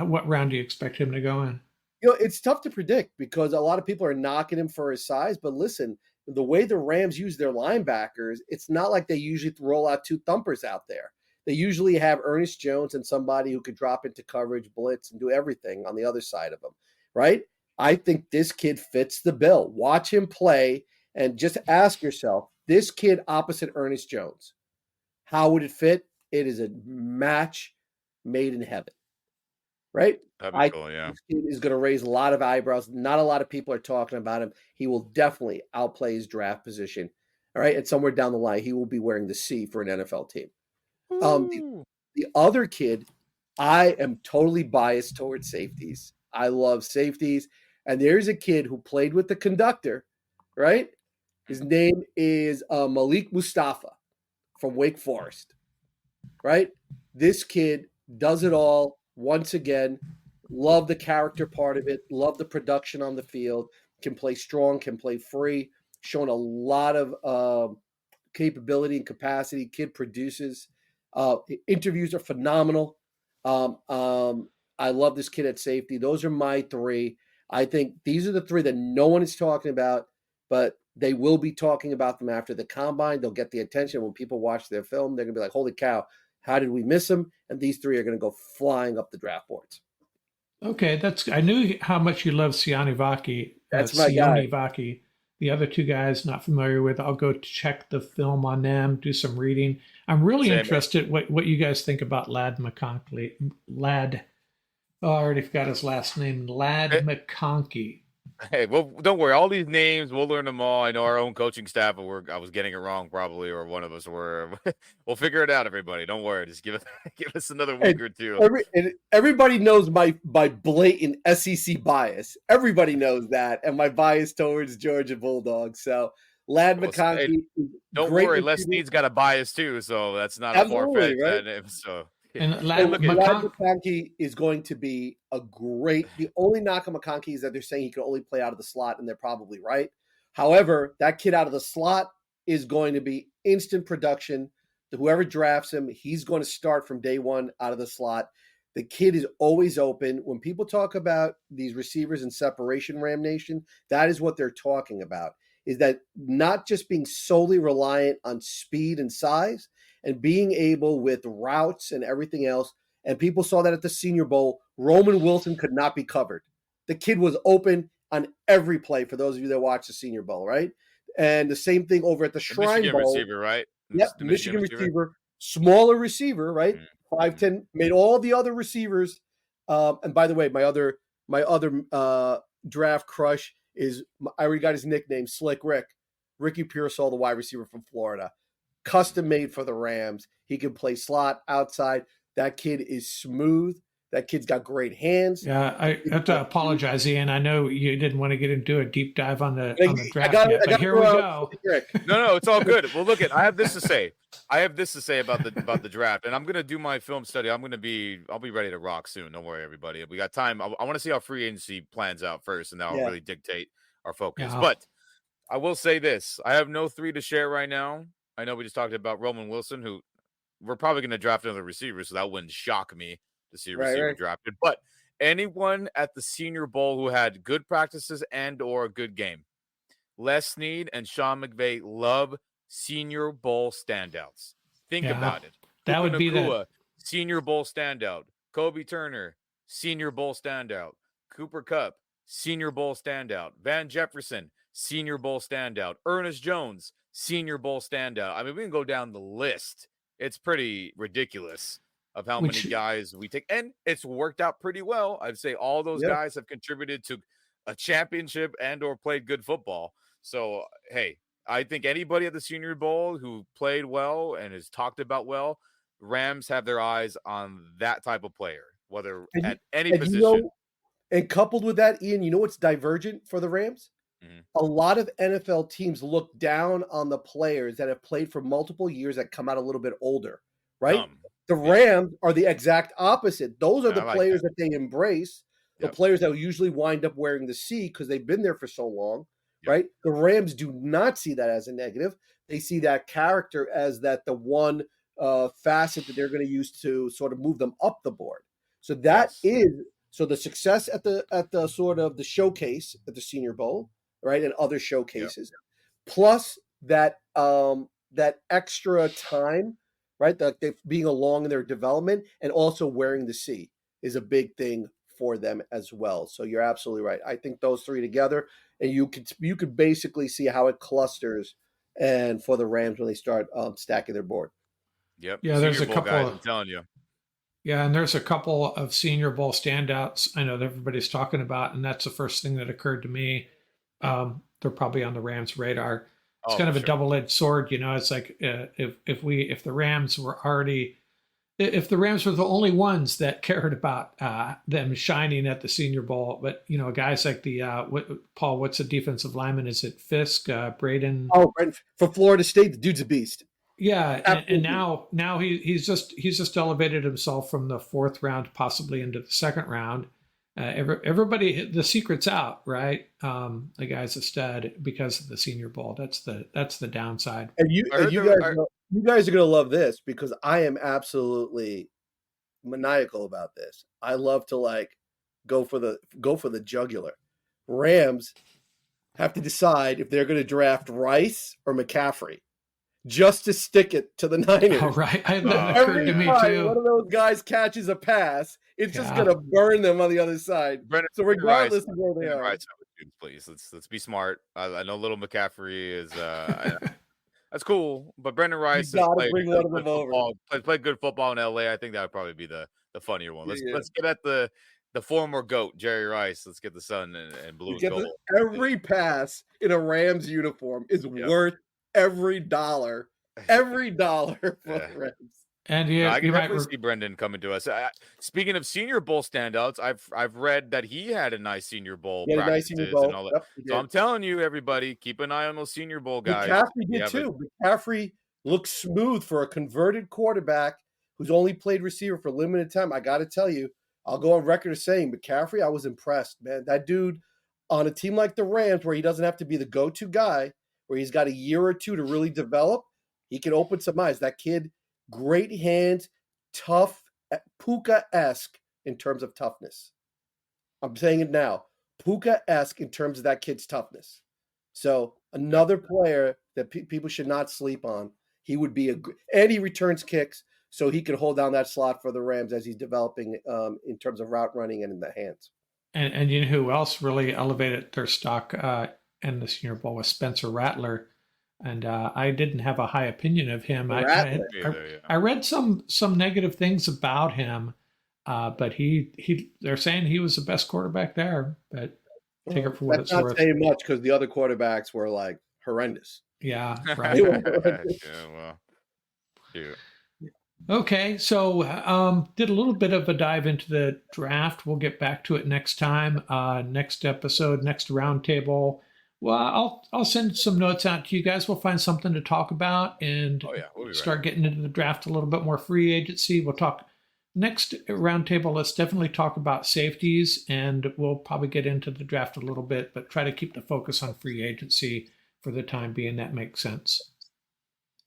S3: what round do you expect him to go in?
S5: It's tough to predict because a lot of people are knocking him for his size. But listen, the way the Rams use their linebackers, it's not like they usually roll out 2 thumpers out there. They usually have Ernest Jones and somebody who could drop into coverage, blitz, and do everything on the other side of him, right? I think this kid fits the bill. Watch him play and just ask yourself, this kid opposite Ernest Jones, how would it fit? It is a match made in heaven, right?
S4: That'd be cool, yeah.
S5: This kid is going to raise a lot of eyebrows. Not a lot of people are talking about him. He will definitely outplay his draft position, all right? And somewhere down the line, he will be wearing the C for an NFL team. The other kid, I am totally biased towards safeties. I love safeties. And there's a kid who played with the conductor, right? His name is Malik Mustafa from Wake Forest, right? This kid does it all once again. Love the character part of it. Love the production on the field. Can play strong, can play free. Shown a lot of capability and capacity. Kid produces. Interviews are phenomenal. I love this kid at safety. Those are my 3. I think these are the 3 that no one is talking about, but they will be talking about them after the combine. They'll get the attention. When people watch their film, they're going to be like, holy cow, how did we miss them? And these 3 are going to go flying up the draft boards.
S3: Okay, I knew how much you love Sione Vaki.
S5: That's my guy.
S3: Vaki. The other 2 guys, not familiar with. I'll go check the film on them, do some reading. I'm really interested what you guys think about Ladd McConkey. I already forgot his last name. Ladd McConkey.
S4: Hey, well, don't worry. All these names, we'll learn them all. I know our own coaching staff, I was getting it wrong probably, or one of us were. We'll figure it out, everybody. Don't worry. Just give us another week or 2.
S5: Everybody knows my blatant SEC bias. Everybody knows that, and my bias towards Georgia Bulldogs. So Ladd McConkey.
S4: Don't worry. Les Snead's got a bias too, so that's not a far-fetched.
S5: Right?
S4: So
S3: And
S5: Elijah McConkey is going to be a great. The only knock on McConkey is that they're saying he can only play out of the slot, and they're probably right. However, that kid out of the slot is going to be instant production. Whoever drafts him, he's going to start from day one out of the slot. The kid is always open. When people talk about these receivers in separation, Ram Nation, that is what they're talking about, is that not just being solely reliant on speed and size and being able with routes and everything else. And people saw that at the Senior Bowl. Roman Wilson could not be covered. The kid was open on every play, for those of you that watch the Senior Bowl, right? And the same thing over at the Shrine
S4: Michigan
S5: Bowl.
S4: receiver, right?
S5: Yep, Michigan receiver. Smaller receiver, right? 5'10", made all the other receivers. And by the way, my other draft crush is, I already got his nickname, Slick Rick. Ricky Pearsall, the wide receiver from Florida. Custom made for the Rams. He can play slot, outside. That kid is smooth. That kid's got great hands.
S3: Yeah, I have to apologize, Ian. I know you didn't want to get into a deep dive on the draft yet, but here we go.
S4: No, it's all good. Well, look, I have this to say. About the draft, and I'm gonna do my film study. I'll be ready to rock soon. Don't worry, everybody. We got time. I want to see how free agency plans out first, and that'll really dictate our focus. Yeah. But I will say this: I have no 3 to share right now. I know we just talked about Roman Wilson, who we're probably going to draft another receiver, so that wouldn't shock me to see a receiver drafted. But anyone at the Senior Bowl who had good practices and or a good game, Les Snead and Sean McVay love Senior Bowl standouts. Think about it.
S3: That would be the
S4: Senior Bowl standout. Kobe Turner, Senior Bowl standout. Cooper Kupp, Senior Bowl standout. Van Jefferson, Senior Bowl standout. Ernest Jones, Senior Bowl standout. I mean, we can go down the list. It's pretty ridiculous of how many guys we take. And it's worked out pretty well. I'd say all those guys have contributed to a championship and or played good football. So, hey, I think anybody at the Senior Bowl who played well and is talked about well, Rams have their eyes on that type of player, whether at any position.
S5: And coupled with that, Ian, you know what's divergent for the Rams? Mm-hmm. A lot of NFL teams look down on the players that have played for multiple years that come out a little bit older, right? The Rams are the exact opposite. Those are the players that they embrace, the players that will usually wind up wearing the C because they've been there for so long, right? The Rams do not see that as a negative. They see that character as that the one facet that they're going to use to sort of move them up the board. So that is so the success at the sort of the showcase at the Senior Bowl, right, and other showcases, plus that that extra time, right, that they being along in their development and also wearing the C is a big thing for them as well. So you're absolutely right. I think those 3 together, and you could basically see how it clusters, and for the Rams when they start stacking their board.
S4: Yep.
S3: Yeah, there's a couple.
S4: Guys, I'm telling you.
S3: Yeah, and there's a couple of Senior Bowl standouts I know that everybody's talking about, and that's the first thing that occurred to me. They're probably on the Rams' radar. It's kind of a double-edged sword, you know. It's like if the Rams were the only ones that cared about them shining at the Senior Bowl, but you know, guys like Paul, what's the defensive lineman? Is it Fisk, Braden?
S5: Oh, for Florida State, the dude's a beast.
S3: Yeah, and now he's just elevated himself from the 4th round possibly into the 2nd round. Everybody, the secret's out, right? The guy's a stud because of the Senior Bowl. That's the downside.
S5: And you guys are gonna love this because I am absolutely maniacal about this. I love to go for the jugular. Rams have to decide if they're going to draft Rice or McCaffrey, just to stick it to the Niners.
S3: Oh, right. That occurred to me too.
S5: One of those guys catches a pass, it's just going to burn them on the other side. So regardless of where they are.
S4: Please, let's be smart. I know little McCaffrey is that's cool, but Brendan Rice has played good football in LA. I think that would probably be the funnier one. Let's get at the former GOAT, Jerry Rice. Let's get the sun and blue and gold.
S5: Every pass in a Rams uniform is worth every dollar for the Rams.
S4: And I can definitely see Brendan coming to us. Speaking of Senior Bowl standouts, I've read that he had a nice Senior Bowl practices and all that. So I'm telling you, everybody, keep an eye on those Senior Bowl guys.
S5: McCaffrey did too. McCaffrey looks smooth for a converted quarterback who's only played receiver for limited time, I got to tell you, I'll go on record as saying McCaffrey, I was impressed, man. That dude on a team like the Rams, where he doesn't have to be the go-to guy, where he's got a year or two to really develop, he can open some eyes. That kid, great hands, tough, Puka-esque in terms of toughness. I'm saying it now. Puka-esque in terms of that kid's toughness. So another player that people should not sleep on. He would be and he returns kicks, so he can hold down that slot for the Rams as he's developing in terms of route running and in the hands.
S3: And you know who else really elevated their stock in the Senior Bowl was Spencer Rattler. And I didn't have a high opinion of him. I read some negative things about him, but they're saying he was the best quarterback there. But take it for what it's worth.
S5: That's not saying much because the other quarterbacks were like horrendous.
S3: Yeah, right. Okay, so did a little bit of a dive into the draft. We'll get back to it next time, next episode, next roundtable. Well, I'll send some notes out to you guys. We'll find something to talk about and start getting into the draft a little bit more free agency. We'll talk next roundtable. Let's definitely talk about safeties, and we'll probably get into the draft a little bit, but try to keep the focus on free agency for the time being. That makes sense.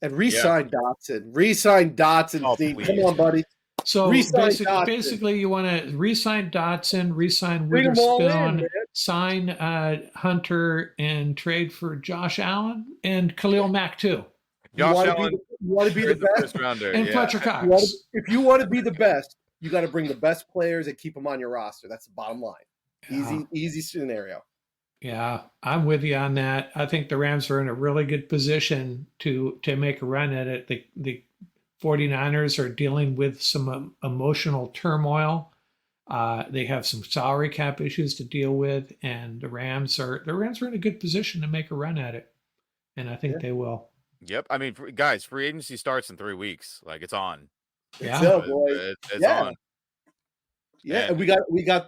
S5: And re-sign Dotson. Re-sign Dotson, Steve. Come on, buddy.
S3: So basically, you want to re-sign Dotson, re-sign Witherspoon, sign Hunter, and trade for Josh Allen and Khalil Mack too.
S5: You want to be the best
S4: rounder,
S3: and Fletcher Cox.
S5: If you want to be the best, you got to bring the best players and keep them on your roster. That's the bottom line.
S3: Yeah.
S5: Easy scenario.
S3: Yeah, I'm with you on that. I think the Rams are in a really good position to make a run at it. The 49ers are dealing with some emotional turmoil. They have some salary cap issues to deal with, and the Rams are in a good position to make a run at it, and I think they will.
S4: Yep. I mean, guys, free agency starts in 3 weeks. Like, it's on.
S3: Yeah,
S4: it's on.
S5: Yeah, and we got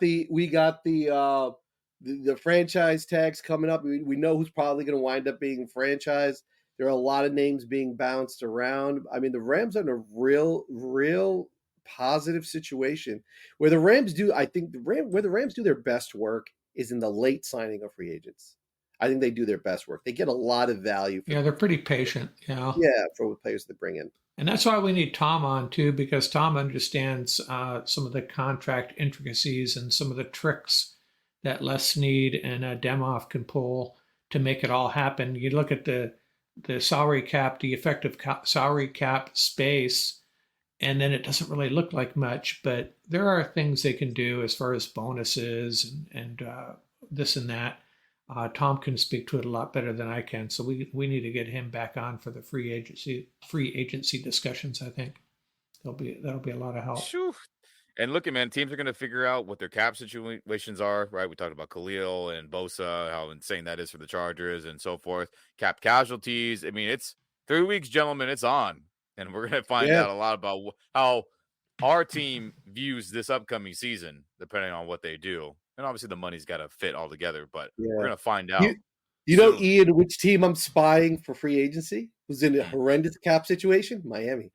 S5: the franchise tags coming up. We know who's probably going to wind up being franchised. There are a lot of names being bounced around. I mean, the Rams are in a real positive situation where the Rams do. I think where the Rams do their best work is in the late signing of free agents. I think they do their best work. They get a lot of value.
S3: They're pretty patient. Yeah,
S5: for the players they bring in.
S3: And that's why we need Tom on too, because Tom understands some of the contract intricacies and some of the tricks that Les Snead and Demoff can pull to make it all happen. You look at the salary cap, the effective salary cap space, and then it doesn't really look like much, but there are things they can do as far as bonuses and this and that. Tom can speak to it a lot better than I can, so we need to get him back on for the free agency discussions. I think that'll be a lot of help.
S4: Shoo. And look, man, teams are going to figure out what their cap situations are, right? We talked about Khalil and Bosa, how insane that is for the Chargers and so forth. Cap casualties. I mean, it's 3 weeks, gentlemen. It's on. And we're going to find out a lot about how our team views this upcoming season, depending on what they do. And obviously the money's got to fit all together, but we're going to find out.
S5: You know, Ian, which team I'm spying for free agency? Who's in a horrendous cap situation? Miami.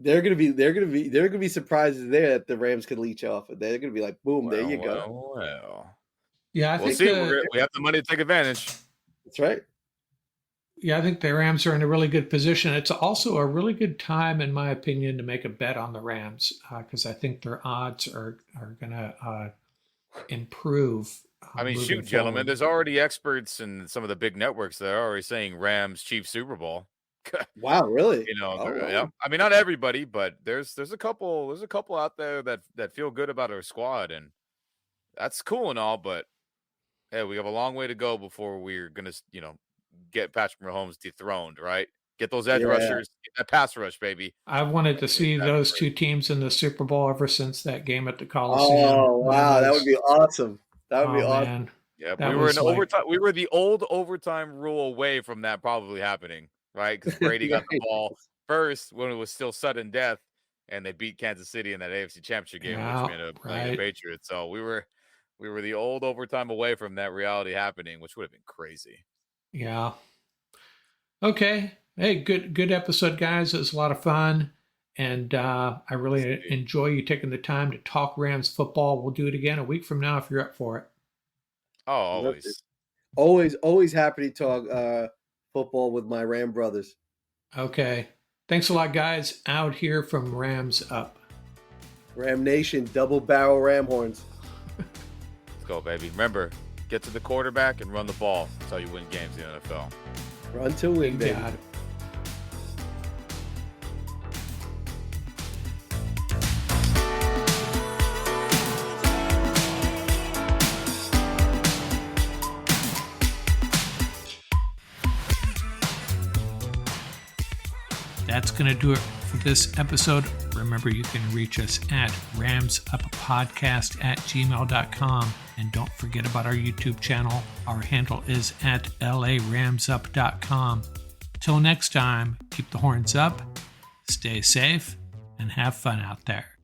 S5: They're gonna be surprises there that the Rams could leech off. They're gonna be like, boom, there you go.
S4: Well.
S3: Yeah,
S4: we'll see. We have the money to take advantage.
S5: That's right.
S3: Yeah, I think the Rams are in a really good position. It's also a really good time, in my opinion, to make a bet on the Rams because I think their odds are going to improve.
S4: I mean, shoot, gentlemen, there's already experts in some of the big networks that are already saying Rams Chiefs Super Bowl.
S5: Wow, really?
S4: Yeah. I mean, not everybody, but there's a couple out there that feel good about our squad, and that's cool and all. But hey, we have a long way to go before we're gonna, get Patrick Mahomes dethroned, right? Get those edge rushers, get that pass rush, baby.
S3: I've wanted to see those two teams in the Super Bowl ever since that game at the Coliseum.
S5: Oh wow, that would be awesome. That would be awesome.
S3: Man.
S4: Yeah, we were in overtime. We were the old overtime rule away from that probably happening. Right, because Brady got the ball first when it was still sudden death, and they beat Kansas City in that AFC Championship game, which made a Patriots. So we were the old overtime away from that reality happening, which would have been crazy.
S3: Yeah. Okay. Hey, good episode, guys. It was a lot of fun. And I really enjoy you taking the time to talk Rams football. We'll do it again a week from now if you're up for it.
S4: Oh,
S5: Always happy to talk football with my Ram brothers.
S3: Okay. Thanks a lot, guys. Out here from Rams Up.
S5: Ram Nation, double barrel ram horns.
S4: Let's go, baby. Remember, get to the quarterback and run the ball. That's how you win games in the NFL.
S5: Run to win, baby.
S3: Got it. That's going to do it for this episode. Remember, you can reach us at ramsuppodcast@gmail.com. And don't forget about our YouTube channel. Our handle is at laramsup.com. Till next time, keep the horns up, stay safe, and have fun out there.